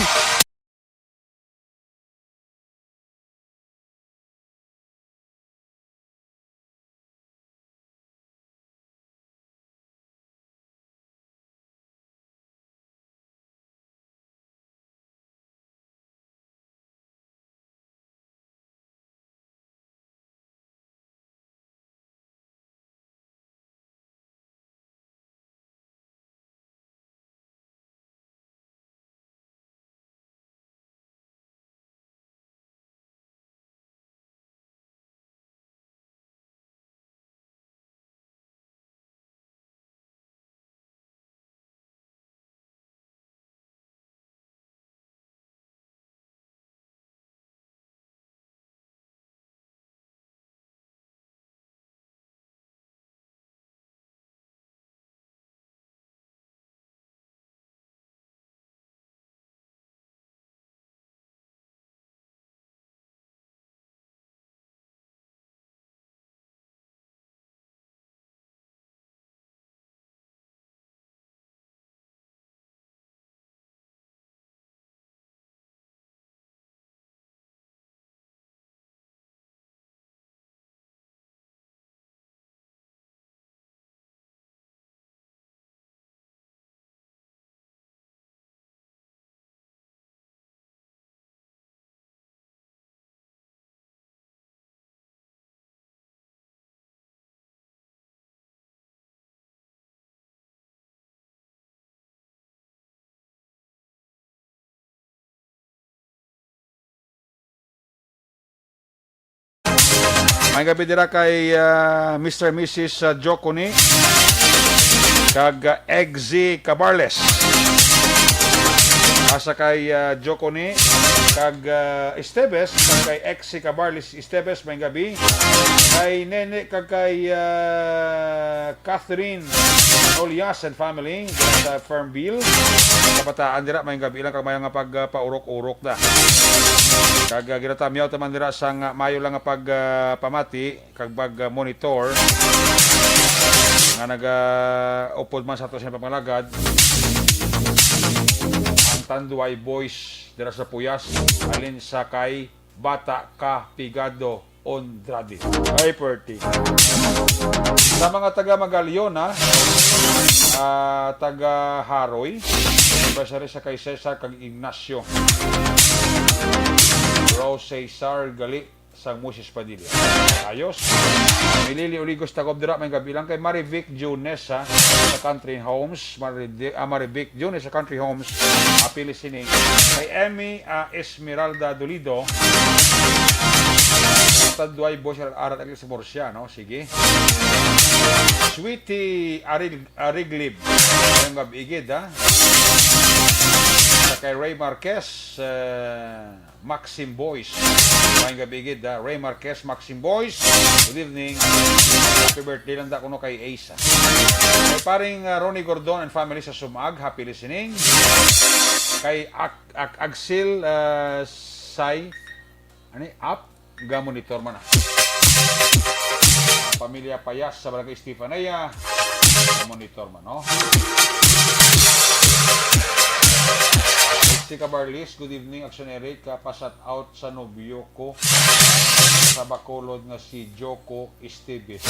May gabi dira kay Mr. and Mrs. Joconi kag Eggsy Cabarles. Asa kay Joconi kag Esteves kag kay Eggsy Cabarles Esteves may gabi. Kay Nene kag kay Catherine Olias and family sa Farmville. Kabataan dira may gabi lang kag may nga pagpaurok-urok da. Kag ginatamyaw taman dira sang mayo lang nga pagpamati kag pag-monitor nga naga-upod man sa ato sa pamalagad ang Tanduay Boys dira sa Puyas alin sa kay Bata Ka Pigado Ondrade. Ay, perti. Sa mga taga Magalion, taga Haroy, basta rin sa kay Cesar kag Ignacio. Rose Cesar Gali sa Musis Padilla. Ayos. Milili Oligos Tagob dira may kabilang kay Marivic Junes sa Country Homes. Marivic Junes sa Country Homes. Apili sini. Kay Emmy Esmeralda Dolido. Tadway Boss arat ag sa Borsia, no? Sige. Sweetie Ariglib. Ang gabigid, kay Ray Marquez, Maxim Boys. May gabigid, Ray Marquez, Maxim Boys. Good evening. Happy birthday lang da kuno kay Ace. Kay paring Ronnie Gordon and family sa Sumag, happy listening. Kay Axel Sai, ga monitor man. Pamilya Payas sa Barangay Estefanía, ga monitor man, no? Si Cabarlis, good evening, Actionary, kapasat out sa nobyo ko sa Bacolod nga si Joko Esteves.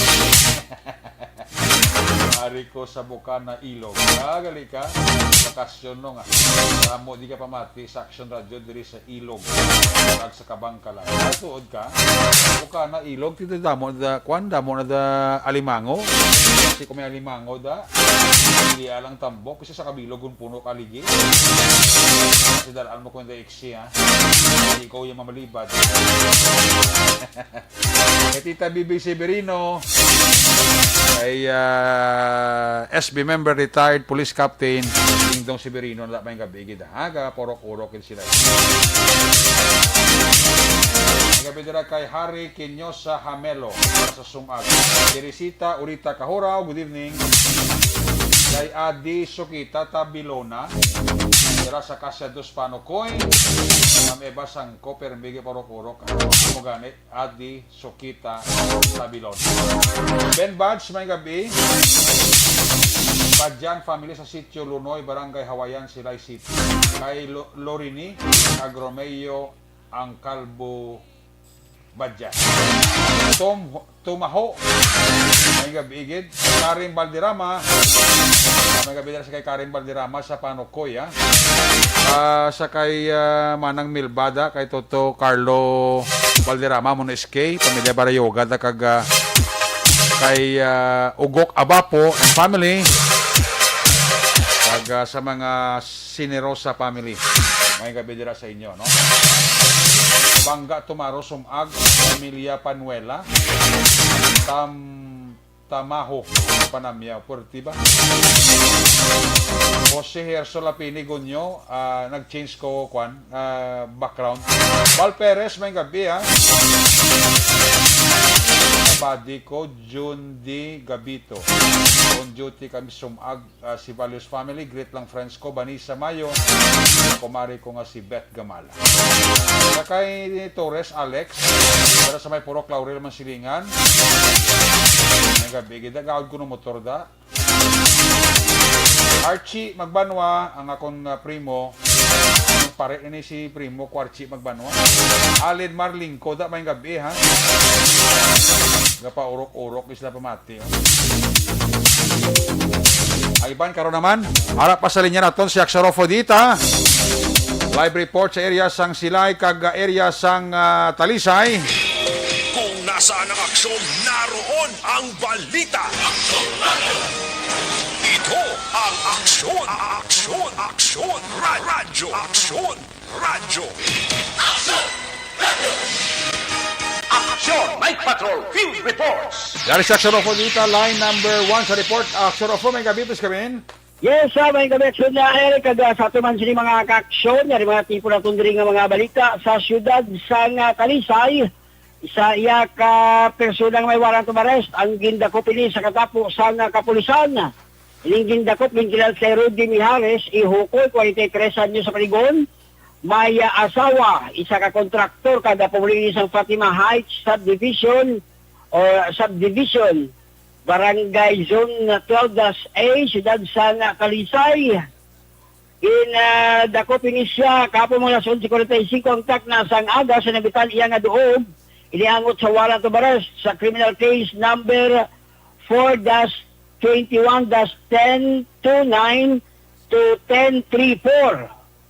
Ari ko sa Bukana Ilog. Gali ka, bakasyon no nga. Samo di ka pamati sa Action Radio diri sa Ilog. Pag sa Kabangkalan. Tuod ka, Bukana Ilog, tito damo da kwan damo na da alimango. Kasi kung may alimango da, hindi alang tambok kasi sa kabilog kung puno kaligi. Kasi dalaan mo kung hindi iksi, hindi ikaw yung mamalibad. Kay Tita Bibi Severino, kay SB member, retired police captain, Dingdong Severino, na may gabi, porok-urok sila. Gabi dira kay Harry Quinosa Hamelo, sa Sumag. Teresita Urita Kahuraw, good evening. Kay Adi Sukita Tabilona, dira sa Kasya Dos Panokoy, Ma'am Eva Sangko, Permigi Porok-urok, mo ganit, Adi Sukita Tabilona. Ben Badge, may gabi. Badjan family sa Sitio Lunoy, Barangay Hawayan, Silay City. Kay Lorini, Agromeo, ang Kalbo Badjan. Tumaho, may gabigid. Karim Balderrama, may gabigid sa kay Karim Balderrama sa Panokoy, sa kay Manang Milbada, kay Toto Carlo Balderrama, muna SK, pamilya Barayoga, kag kay Ugok Abapo and family, kag sa mga Sinerosa family. May gabi dira sa inyo, no? Bangga Tumaro Sumag, Emilia Panuela, Tamaho Panamya, Puertiba. Jose Herso Lapini Gunyo, nag-change ko background. Val Perez, may gabi, Badi ko, June D. Gabito. On duty kami Sumag, si Values Family, great lang friends ko, Banisa Mayo, kumari ko nga si Beth Gamala. Kay Torres Alex, para sa may Purok Laurel Mansilingan, may gabi, gidagawad ko ng motor da. Archie Magbanwa, ang akong primo, pare ini si primo ko Archie Magbanwa. Alin Marlingko, da may gabi, Gapa urok-urok isla pamati. Iban karon naman, harap pa sa linya naton si Axarofo dita. Live report sa area sang Silay kag area sang Talisay. Kung nasaan ang aksyon, naroon ang balita. Ito ang aksyon, radyo. Action! Night Patrol Field Reports! Dari si Axarofo dita, line number 1 sa report. Axarofo, may gabi, please come in. Yes, may kabeksyon na Eric, sa ito man sila mga kaaksyon, yung mga tipo na tundring ng mga balita sa syudad sa Talisay. Isa iya ka personang may warrant of arrest, ang gindakop ini sa katapo sa kapulisan. Ining gindakop, gindakop kay Rudy Mijares, ihukoy, 43 anyos sa Paligon. May asawa, isa ka kontraktor, kada pumuli isang Fatima Heights Subdivision, Barangay Zone 12-A, Siyudad sa Talisay. Dakop ini siya, kapo mga 11:45, contact na sang aga sa nabitan iya nga duog. iniangot sa warrant of arrest sa criminal case number 4-21-1029 to 1034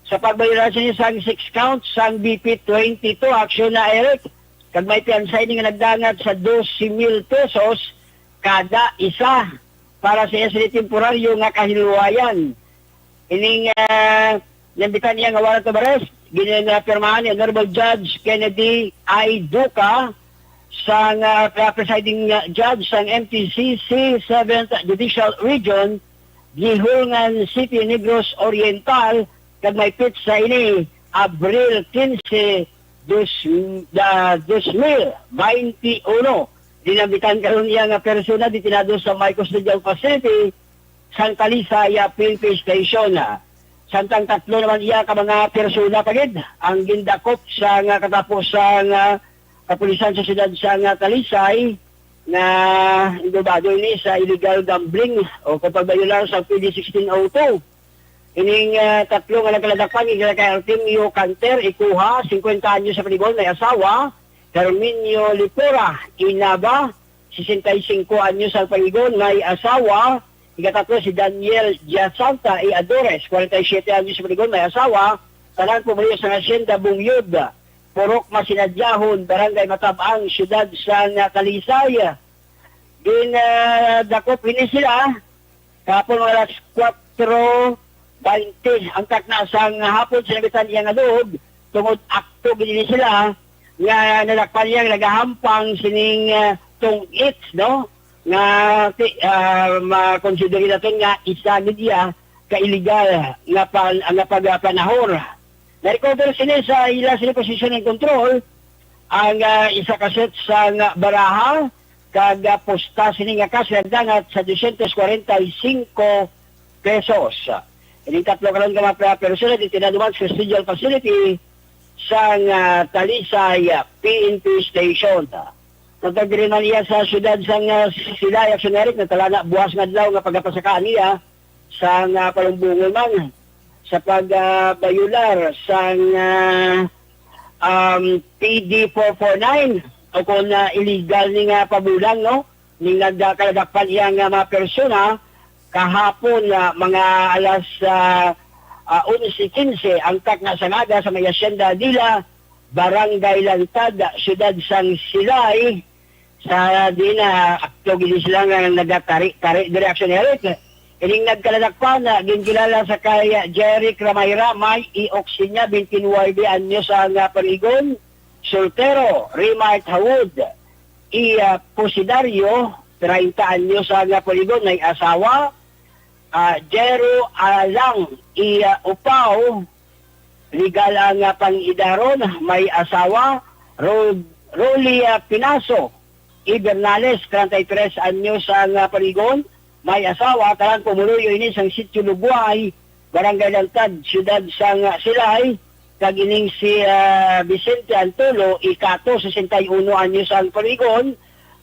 sa pagbayulasyon niya sang 6 counts sang BP 22 aksyon na Eric kag may piansay nga nagdangat sa 12,000 pesos kada isa para sa SRT temporaryo nga kahiluwayan. Ining nambitan niya nga warrant of arrest ginapirmahan ni Honorable Judge Kennedy I. Duca sang presiding judge sang MTCC 7th Judicial Region Gihulngan City, Negros Oriental kag may pitsa ini Abril 15, 2021. Dinabitan karon niya nga persona ditinado sa may custodial facility sang Talisay PNP Station. Samtang tatlo naman iya ka mga persona pagid ang gindakop sa nga katapos sa kapulisan sa siyudad sa Talisay na indubado ini sa illegal gambling o kapagbayular sa PD 1602. Ining tatlo nga nagkaladapan ni kay Artemio Canter ikuha 50 anyo sa panigon may asawa, Carminio Lipura Inaba 65 anyo sa panigon may asawa, ikatatlo si Daniel Giasanta Adores 47 anyo sa panigon may asawa, tanan pumuli sa Hacienda Bungyod, Purok Masinadyahon, Barangay Matabang, siyudad sa Talisay. Din dakop ini sila kapon alas 4:20 ang taknasang hapon sinabitan iya nga loob tungod akto gini sila nga nalakpan niya nagahampang sining tungit no nga makonsider natin nga isa niya ka illegal nga pagpanahor. Na-recover sila sa ila sila posisyon ng control ang isa kaset sa baraha kag posta sini nga kaso nagdangat sa 245 pesos. Ini tatlo karon ka mga persona ditinaduman sa custodial facility sa Talisay PNP Station. Nagdagriman niya sa siyudad sa Silay Actioneric na talana buwas nga adlaw nga pagpasakaan niya sa palumbungon man sa pagbayular sa PD 449 o kung illegal ni nga pabulang no ni nagkalagakpan iya nga mga persona kahapon mga alas 11:15 ang takna sa naga sa may Hacienda Dila, Barangay Lantad, siyudad sang Silay sa dina akto gini sila nga nagatari direction Eric. Ining nagkaladakpan na ginkilala sa kay Jeric Ramayra may ioksi niya 29 anyo sa nga parigon, soltero, Remart Hawod, Posidario 30 anyo sa nga parigon, may asawa, Jero Alang, Upaw, legal ang pangidaron, may asawa, Rolly Pinaso, Bernales 33 anyo sa nga parigon, may asawa, talang pumuluyo ini sang Sitio Lubuay, Barangay Lantad, siyudad sang Silay, kagining si Vicente Antolo, ikato 61 anyo sang parigon,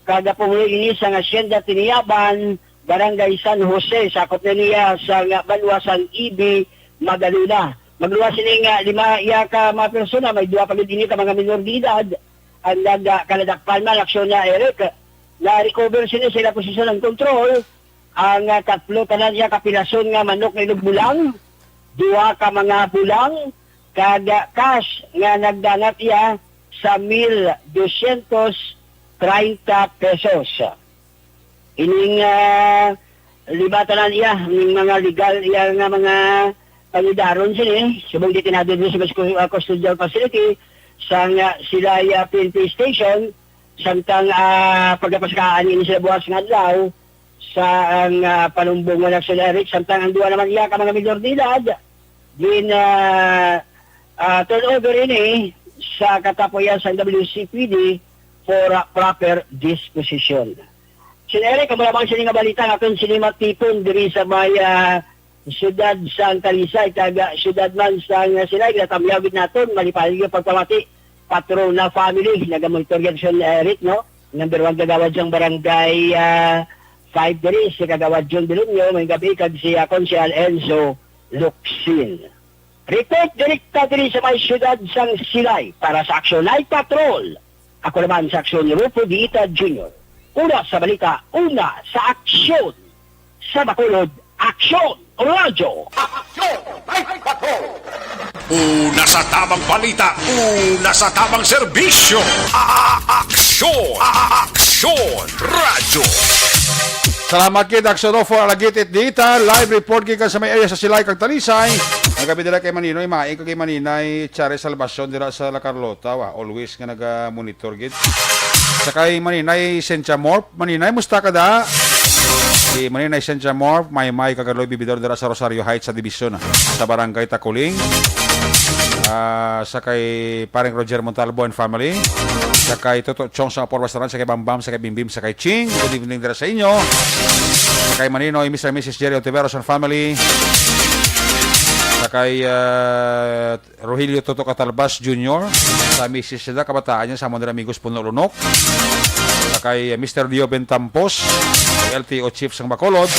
kada pumuluyo ini sang Hacienda Tiniaban, Barangay San Jose, sakop na niya sa Banwa San Ibi, Magaluna. Magluwas sining 5 iya ka mga persona, may 2 pagod ini ka mga minor de edad, ang nagkaladakpan man, aksyon na Eric, na-recover sila posisyon ng control, ang tatlo tanan niya kapilason nga manok na ilugbulang, 2 ka mga bulang, kada cash nga nagdangat iya sa 1,230 pesos. Ining 5 tanan iya, ining mga legal iya nga mga pangidaron sila, subong ditinado din sa custodial facility sa Silay PNP Station, samtang pagkapaskaan ini sila buwas nga adlaw, sa ang panumbungan ng Eric, samtang ang 2 naman iya ka mga minor de edad, din turnover ini sa katapuyan sa WCPD for proper disposition. Si Eric, ang malamang sining nga balita nga kung sinima tipon diri sa may siyudad sa Talisay, taga siyudad man sa Silay, natamyawid naton, malipalig yung pagpamati, patron na family, nagamonitor yan si Eric, no? Number 1 gagawad siyang barangay 5 diri, si kagawad John Bilunyo, may gabi kag si Consial Enzo Luxin. Report direkta diri sa may siyudad sang Silay para sa Action Night Patrol. Ako naman sa aksyon ni Rufo Vita Jr. Una sa balita, una sa aksyon. Sa Bacolod, Aksyon Radyo. Una sa tamang balita, una sa tamang serbisyo. Aksyon! Aksyon! Radyo! Salamat kid Aksyon for Alagitit Dita. Live report kita sa may area sa Silay kag Talisay. Nagabi dira kay Maninoy, maing kay Maninay Chare Salvacion dira sa La Carlota. Always nga naga-monitor gid. Sakay Maninay Sencha Morp. Maninay, musta ka da? Si Maninay Sencha Morp, may kagaloy bibidor dira sa Rosario Heights sa Division sa Barangay Takuling. Sakay paring Roger Montalvo and family. Sakay Toto Chong sa Apor Restaurant, sakay Bambam, sakay Bimbim, sakay Ching. Good evening dira sa inyo. Sakay Maninoy, Mr. and Mrs. Jerry Otiveros and family. Sakay Rogelio Toto Catalbas Jr. Sa Mrs. Seda, kabataan niya sa Monday Amigos Puno Lunok. Sakay Mr. Dio Bentampos, LTO Chief sang Bacolod.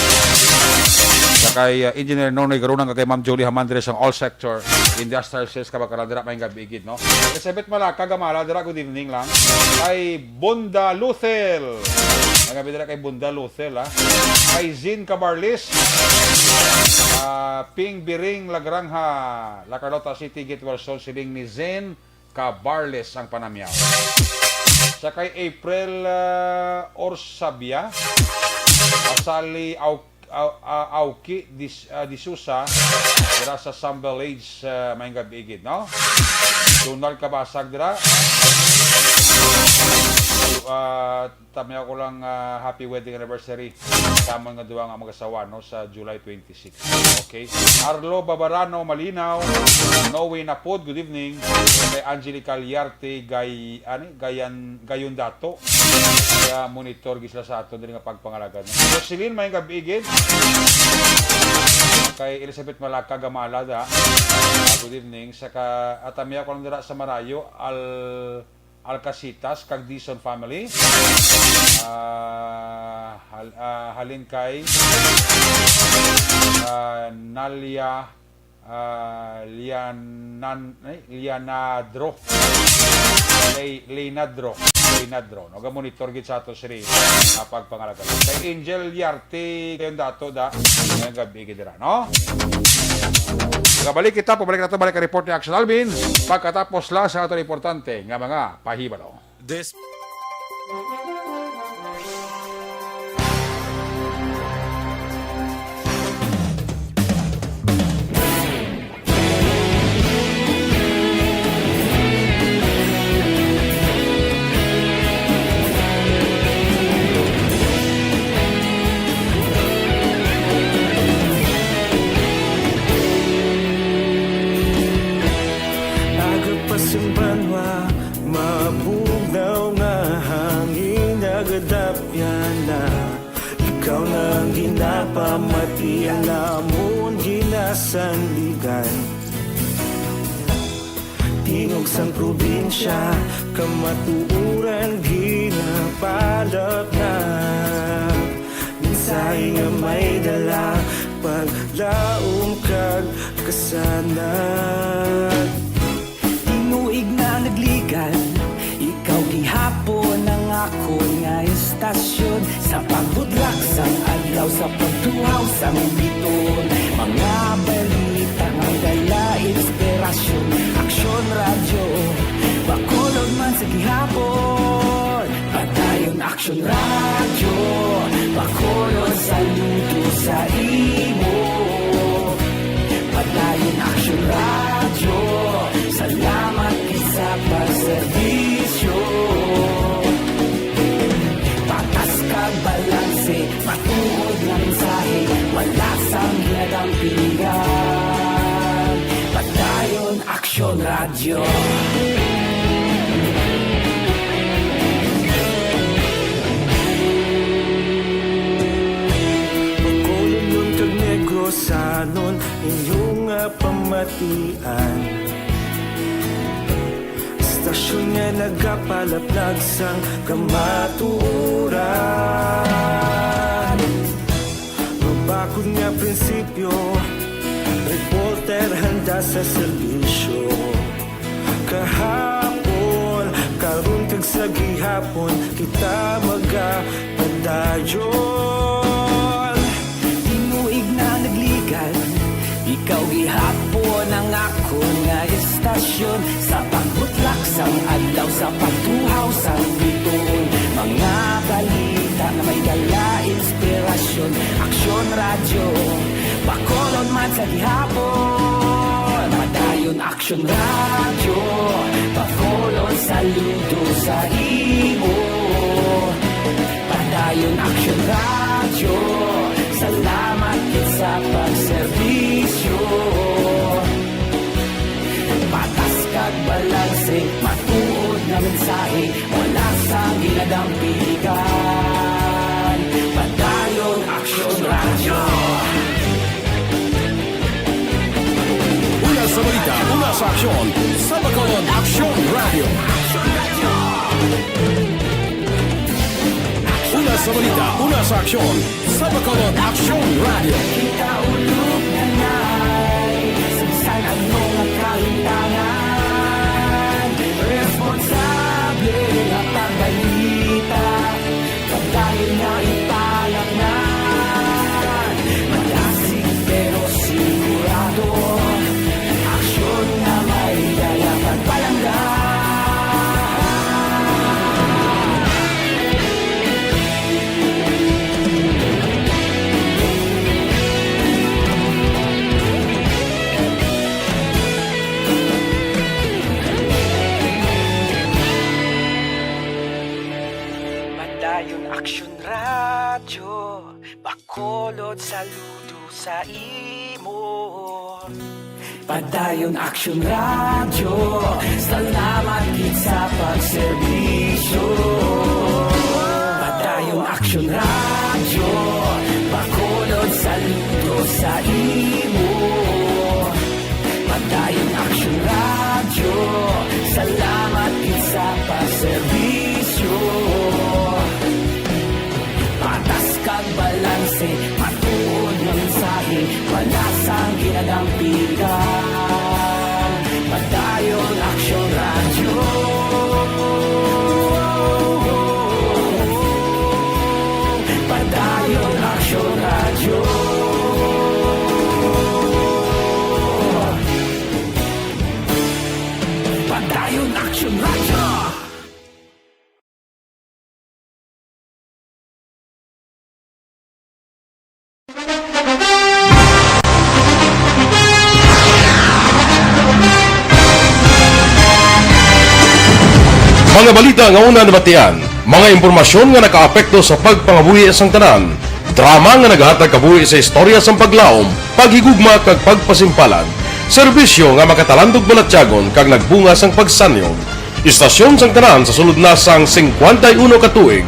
Sakay Engineer Nonoy Garunang kay Ma'am Jolie Hamandre sang All Sector Industrial Sales kabakala dira may gabigid no. Kasabit mala kagamala dira good evening lang kay Bunda Luthel. Magabi dira kay Bunda Luthel ha. Kay Zin Cabarlis. Ping Biring Lagrangha, La Carlota City Gate Warson siling ni Zin Cabarlis ang panamyaw. Sakay April Orsabia. Asali Auki Disusa dira sa Sambal Age may gabigid no. Donald Kabasag dira. Tamiya ko lang happy wedding anniversary tama nga duwa nga mag-asawa no sa July 26. Okay. Arlo Babarano Malinaw, Noe Napod, good evening. Kay Angelica Liarte Gayon Dato. Kaya monitor gisla sa aton diri nga pagpangalagan. Jocelyn may gabigid. Kay Elizabeth Malaka Gamalada. Good evening. Saka atamiya ko lang dira sa Marayo Alcasitas kag Dison family. Halin kay Nalia Lianadro. Leonadro. No, monitor gid sa ato siri pagpangalaga. Kay Angel Yarte kayon dato da ngayong gabi gid dira no. Pabalik na ito, balik ang report ni Action Alvin. Pagkatapos lang sa ato importante nga mga pahibalo. Banwa, mabugnaw nga hangin nagadapyan na ikaw nang ginapamatian namon ginasandigan tingog sang probinsya kamatuuran ginapalap na minsay nga may dala paglaom kag kasanag Inuig na nagligan Ikaw gihapon ang ako nga istasyon Sa pagbudlak sang adlaw Sa pagtuhaw sang biton Mga balita nga dala inspirasyon Aksyon radyo Bacolod man sa gihapon Padayon aksyon radyo Bacolod saludo sa imo Padayon aksyon radyo Salamat isa pagserbisyo Patas kag balanse Matuod ng mensahe Wala sang ginadampingan Padayon Aksyon Radyo Bacolod nun kag Negrosanon Inyong pamatian Stasyon nga nagapalaplag sang kamaturan Mabakod nga prinsipyo Reporter handa sa serbisyo Kahapon, karun kag sa sa gihapon kita magapadayon. Tinuig na nagligal, ikaw gihapon ang ako nga estasyon. Sa pagbutlak sang adlaw, sa pagtuhaw sang bituon, mga balita na may dala inspirasyon. Aksyon radyo, Bacolod man sa gihapon. Padayon Aksyon radyo, Bacolod saludo sa imo. Padayon Aksyon radyo, salamat kit sa pagserbisyo. Patas kag balanse, matuod na mensahe, wala sa ginadampigan. Padayon Aksyon radyo. Una sa balita, una sa aksyon, sa Bacolod Aksyon Radio. Una sa balita, una sa aksyon, sa Bacolod Aksyon Radio. Kita ulog na na'y sansan ang mga kahintangan. Responsable na pagbalita, pagdahil na ipalaknan. Malasig pero sigurado, aksyon na may dala pagpalanggan. Padayon Aksyon radyo, Bacolod saludo sa imo. Padayon Aksyon radyo, salamat kit sa pagserbisyo. Padayon Aksyon radyo, Bacolod saludo sa imo. Padayon Aksyon radyo, salamat kit sa pagserbisyo. Patas kag balanse, matuod na mensahe, wala sang ginadampigan. Padayon Aksyon radyo. Padayon Aksyon radyo. Padayon Aksyon radyo. Mga balita nga una nabatian, mga impormasyon nga nakaapekto sa pagpangabuhi sang tanan, drama nga naghatag kabuhi sa istorya sang paglaom, paghigugma kag pagpasimpalan, serbisyo nga makatalandog balatyagon kag nagbunga sang pagsanyog, istasyon sang tanan sa sulod na sang 51 ka tuig,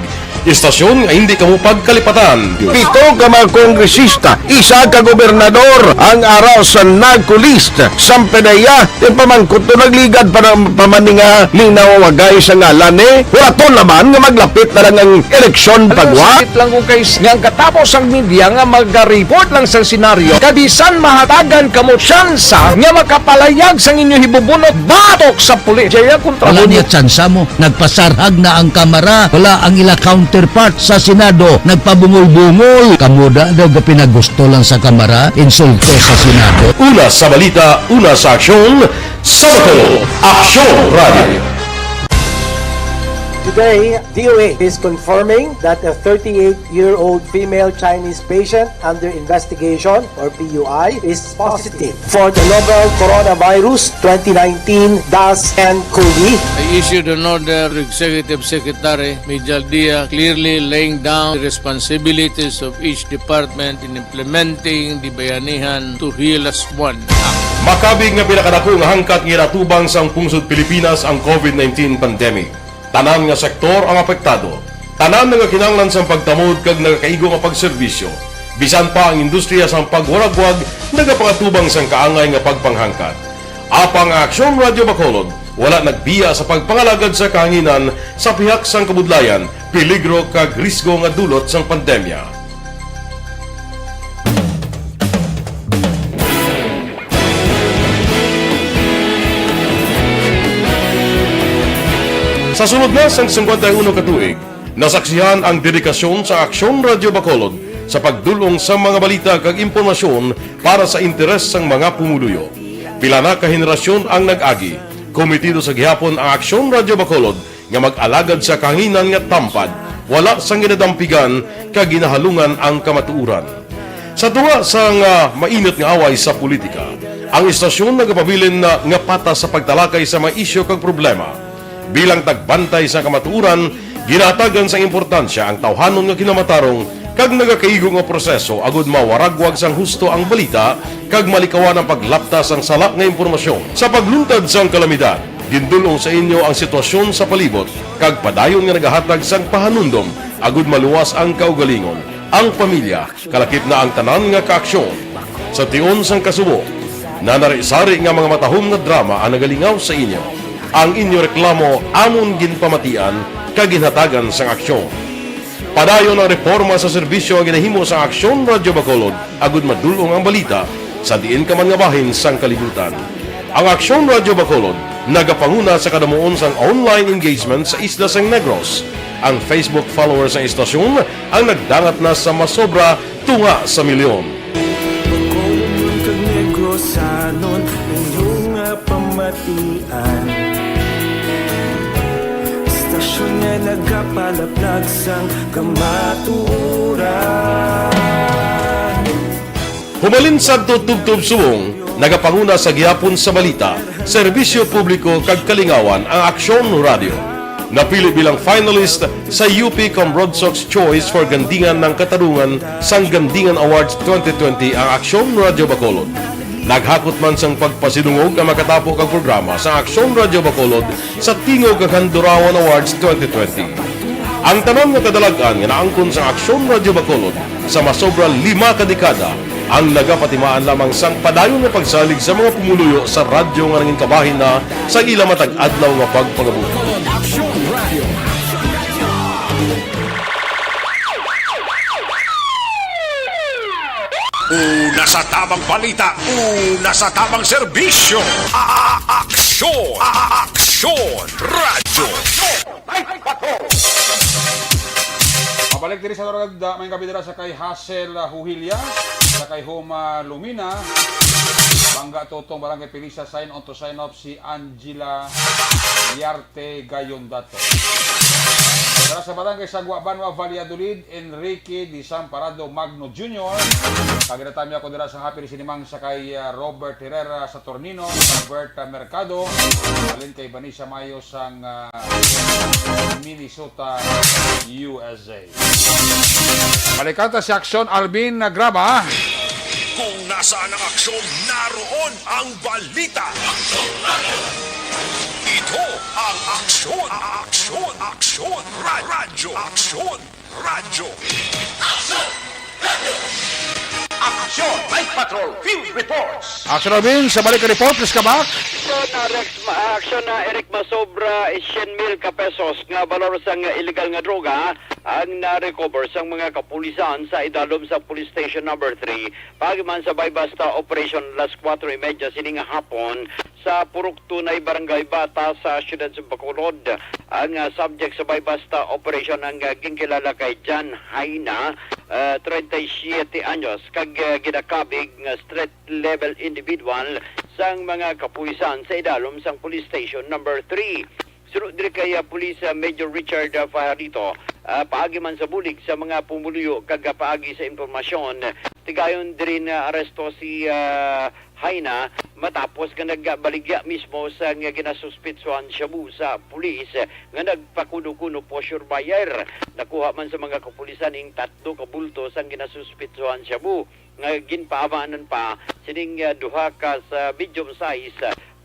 istasyon nga hindi kamupag kalipatan. 7 ka mga kongresista, 1 ka gobernador ang araw sa nagkulist sa Pedaya. Yung pamangkot to nagligad para pamaninga linaw wagay sa ngalan wala to naman nga maglapit na lang ang eleksyon pagwa. Lang kung kays nga katapos ang media nga mag-report lang sa senaryo, kabisan mahatagan kamo tsansa nga makapalayag sa inyo hibubunot batok sa pulis. Jaya kontra wala niya tsansa mo, nagpasarhag na ang kamera, wala ang ila counterpart sa Senado, nagpabungol-bungol. Kamuda daw pinagusto lang sa kamera, insulto sa Senado. Una sa balita, una sa aksyon, sa Bacolod Aksyon Radio. Today, DOA is confirming that a 38-year-old female Chinese patient under investigation, or PUI, is positive for the novel coronavirus 2019-nCoV. I issued an order to Executive Secretary Major Dia clearly laying down the responsibilities of each department in implementing the Bayanihan to Heal as One Act. Makabig nga pinakadako nga hangkat nga natubang sang pungsod Pilipinas ang COVID-19 pandemic. Tanan nga sektor ang apektado. Tanan nga kinahanglan sang pagtamod kag nagakaigo nga pagserbisyo. Bisan pa ang industriya sang pagwaragwag nagapangatubang sang kaangay nga pagpanghangkat. Apang Aksyon Radio Bacolod wala nagbiya sa pagpangalagad sa kahanginan sa pihak sang kabudlayan, peligro kag risgo nga dulot sang pandemya. Sa sunod na sang 51 katuig, nasaksihan ang dedikasyon sa Aksyon Radyo Bacolod sa pagdulong sa mga balita kag impormasyon para sa interes sang mga pumuluyo. Pila na ka henerasyon ang nag-agi, komitido sa gihapon ang Aksyon Radyo Bacolod nga mag-alagad sa kahanginan nga tampad, wala sang ginadampigan kag ginahalungan ang kamatuuran. Sa tuwa sang mainit nga away sa politika, ang istasyon nagapabilin na nga patas sa pagtalakay sa mga isyu kag problema. Bilang tagbantay sa kamatuuran, ginatagan sa importansya ang tawhanon nga kinamatarong kag nagakaigo nga proseso agud mawaragwag sang husto ang balita kag malikawan ang paglaptas ang sala nga impormasyon. Sa pagluntad sang kalamidad, gindulong sa inyo ang sitwasyon sa palibot kag padayon nga nagahatag sang pahanundom agud maluwas ang kaugalingon. Ang pamilya, kalakip na ang tanan nga kaaksyon. Sa tion sang kasubo, nanari-sari nga mga matahom nga drama ang nagalingaw sa inyo. Ang inyo reklamo amon ginpamatian kag ginhatagan sang aksyon. Padayon ang reforma sa serbisyo ang ginahimo sa Aksyon Radyo Bacolod agud madulong ang balita sa diin ka man nga bahin sang kalibutan. Ang Aksyon Radyo Bacolod nagapanguna sa kadamuon sang online engagement sa Isla sang Negros. Ang Facebook followers sa istasyon ang nagdangat na sa masobra tunga sa milyon. Bacolod kag Negros anon inyong pamatian. Istasyon nga nagapalaplag sang kamatuuran. Humalin sa tutubtub suwong, nagapanguna sa gihapon sa balita, serbisyo publiko kag kalingawan ang Aksyon Radio. Napili bilang finalist sa UP Broadsox Choice for Gandingan ng Katarungan sang Gandingan Awards 2020 ang Aksyon Radio Bacolod. Naghakot man sang pagpasidungog ang makatapo kag programa sa Aksyon Radio Bacolod sa Tingog kag Handurawan Awards 2020. Ang tanan nga kadalagan nga naangkon sa Aksyon Radio Bacolod sa masobra 5 ka dekada ang nagapatimaan lamang sang padayon nga pagsalig sa mga pumuluyo sa radyo nga nangin kabahin na sa ila matag adlaw nga pagpangabuhi. Una sa tamang balita, una sa tamang serbisyo. Aksyon! Aksyon! Radyo! Mabalik diri sa dorog may kabidira sa kay Hassel Huhilya, sa kay Homa Lumina, Bangga Totong Barangay Pilisa, sign on to sign off si Angela Yarte Gayondato. Para sa Barangay Sagwa Banwa Valladolid, Enrique Di Samparado Magno Jr. Kaginatami ako dira sa happy sinimang sa kay Robert Herrera sa Tornino, Albert Mercado, alin kay Vanessa Mayo sang Minnesota, USA. Malikanta si Aksyon Alvin Graba. Kung nasaan ang aksyon, naroon ang balita. Ito ang Aksyon! Aksyon! Aksyon! Radyo! Aksyon! Radyo! Aksyon! Radyo! Aksyon! Night Patrol Field Reports! Aksyon Alvin, sa balik ka report, please ka back. Aksyon na Eric Masobra 100,000 ka pesos nga balor sang illegal nga droga ang na-recover sang mga kapulisan sa idalom sa police station number 3 pagiman sa Baybasta Operation Las 4:30 sining hapon sa Purok Tunay Barangay Bata sa siyudad sa Bacolod. Ang subject sa Baybasta Operation ang gingkilala kay John Haina, 37 anyos, kag ginakabig nga street level individual sang mga kapulisan sa idalom sang police station number 3. Sunod diri kay Police Major Richard Fajarito, paagi man sa bulig sa mga pumuluyo kag paagi sa impormasyon, tigayon diri na aresto si Haina matapos nga nagbaligya mismo sa nga ginasuspitsuhan Shabu sa pulis nga nagpakuno-kuno po surveyor. Nakuha man sa mga kapulisan ing 3 ka bulto sa ginasuspitsuhan Shabu nga ginpaamanan pa sining 2 ka sa medium size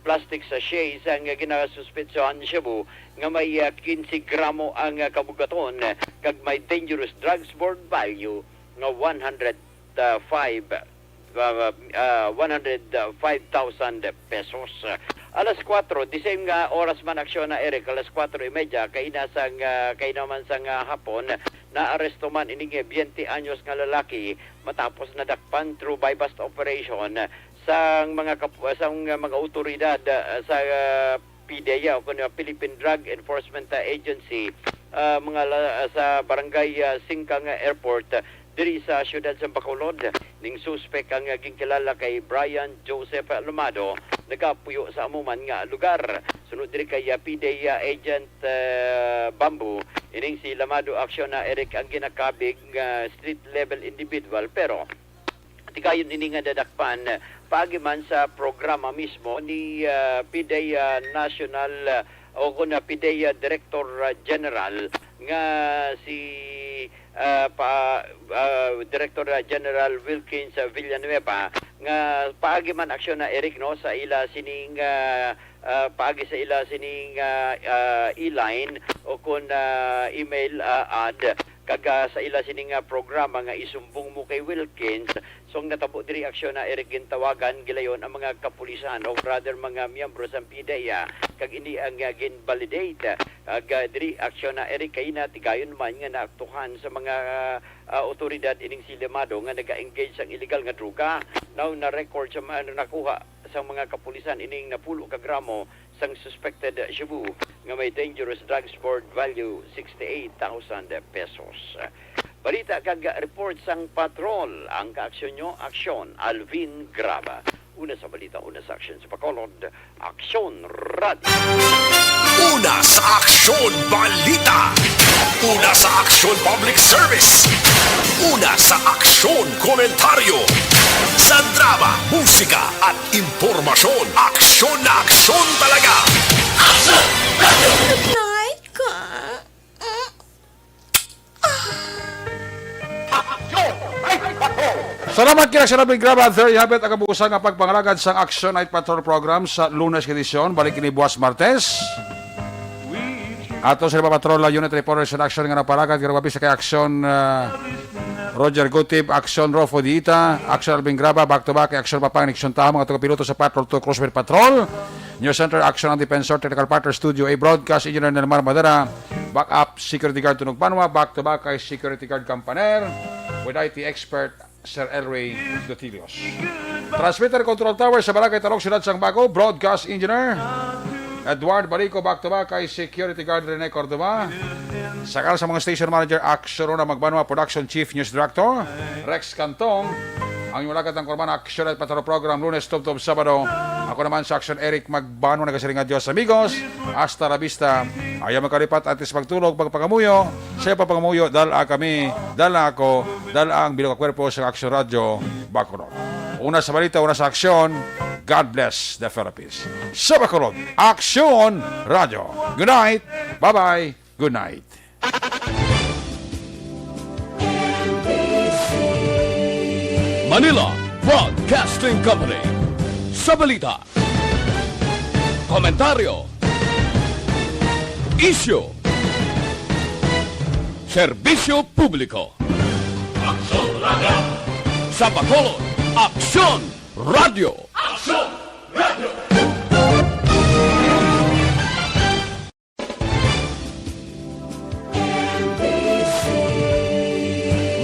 plastic sachet ang ginasuspitsuhan Shabu nga may 15 gramo ang kabugaton kag may dangerous drugs board value nga 105,000 pesos. Alas 4, the same nga oras man aksyon na Eric, alas 4:30 kay naman sang hapon na aresto man ining 20 anyos nga lalaki matapos nadakpan through bypass operation sang mga otoridad sa PDEA o kuno Philippine Drug Enforcement Agency sa barangay Singkang Airport diri sa siyudad sa Bacolod. Ning suspek ang gingkilala kay Brian Joseph Lumado nagapuyo sa amuman nga lugar. Sunod diri kay PDEA Agent Bamboo, ining si Lumado aksyon na Eric ang ginakabig street level individual, pero tikayon ini nga dadakpan pagiman sa programa mismo ni PDEA National o kuna PDEA Director General nga si Director General Wilkins Villanueva nga paagi man aksyon na Eric no sa ila sining paagi sa ila sining e-line o kun email ad kaga sa ila sining programa nga isumbong mo kay Wilkins. So natabo diri aksyon na Eric gintawagan gilayon ang mga kapulisan o rather mga miyembro sa PDEA kag ini ang gin-validate diri aksyon na Eric kay na tigayon man nga naaktuhan sa mga otoridad ining si Lumado nga naga-engage sa illegal nga droga. Now na record sa nakuha sa mga kapulisan ining napulo ka gramo sang suspected shabu nga may dangerous drugs worth value 68,000 pesos. Balita kag report sang patrol ang kaaksyon nyo, aksyon Alvin Graba. Una sa balita, una sa aksyon sa Bacolod, Aksyon Radio. Una sa aksyon balita. Una sa aksyon public service. Una sa aksyon komentaryo. Sa drama, musika at impormasyon. Aksyon na aksyon talaga. Aksyon Radio! Night ka. Salamat kina sa Alvin Graba. There you have it. Ang kabuusan nga pagpangalagad sa Action Night Patrol program sa Lunes edisyon. Balik ni buwas Martes. Ato sa Patrol Unit Reporters in Action nga napalagad. Grabe sa kay Action Roger Gutib, Action Rofo Diita, Action Alvin Graba, back to back, Action Papang, Action Taha, mga taga-piloto sa Patrol to Crossfire Patrol. News Center, Action and Defensor, Technical Partner Studio A, Broadcast Engineer Nelmar Madera, Backup Security Guard Tunog Panwa, back to back kay Security Guard Campaner, with IT Expert Sir Elray Dotilios. Transmitter Control Tower sa Barangay Tarok, Ciudad Sangbago, Broadcast Engineer Edward Barico, back to back kay Security Guard Rene Cordova. Sakal sa mga Station Manager, Action Rona Magbanwa, Production Chief News Director Rex Cantong. Ang iwalagat ng Korban Action at Patrol Program Lunes, Tub-Tub, Sabado. Ako naman sa Action Eric Magbanwa, nagasiring Diyos amigos. Hasta la vista. Ayaw magkalipat atis magtulog, pagpangamuyo. Sa papangamuyo, dala kami, dala ako, dala ang bilog kwerpo sa Action Radio Bacolod. Una sa balita, una sa aksyon. God bless the Philippines. Sa Bacolod, Action Radio. Good night. Bye-bye. Good night. Manila Broadcasting Company. Sa balita, komentaryo, isyu, serbisyo publiko. Aksyon Radio. Sa Bacolod, Aksyon Radio. Aksyon Radio.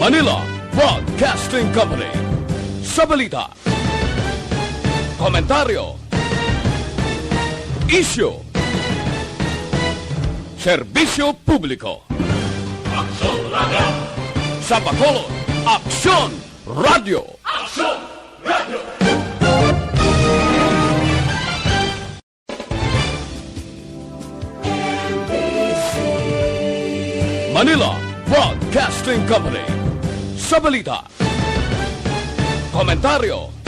Manila Broadcasting Company. Sa balita, komentaryo, isyu, serbisyo publiko. Aksyon Radio. Sa Bacolod, Aksyon Radio. Aksyon Radio. Manila Broadcasting Company. Sa balita, komentaryo,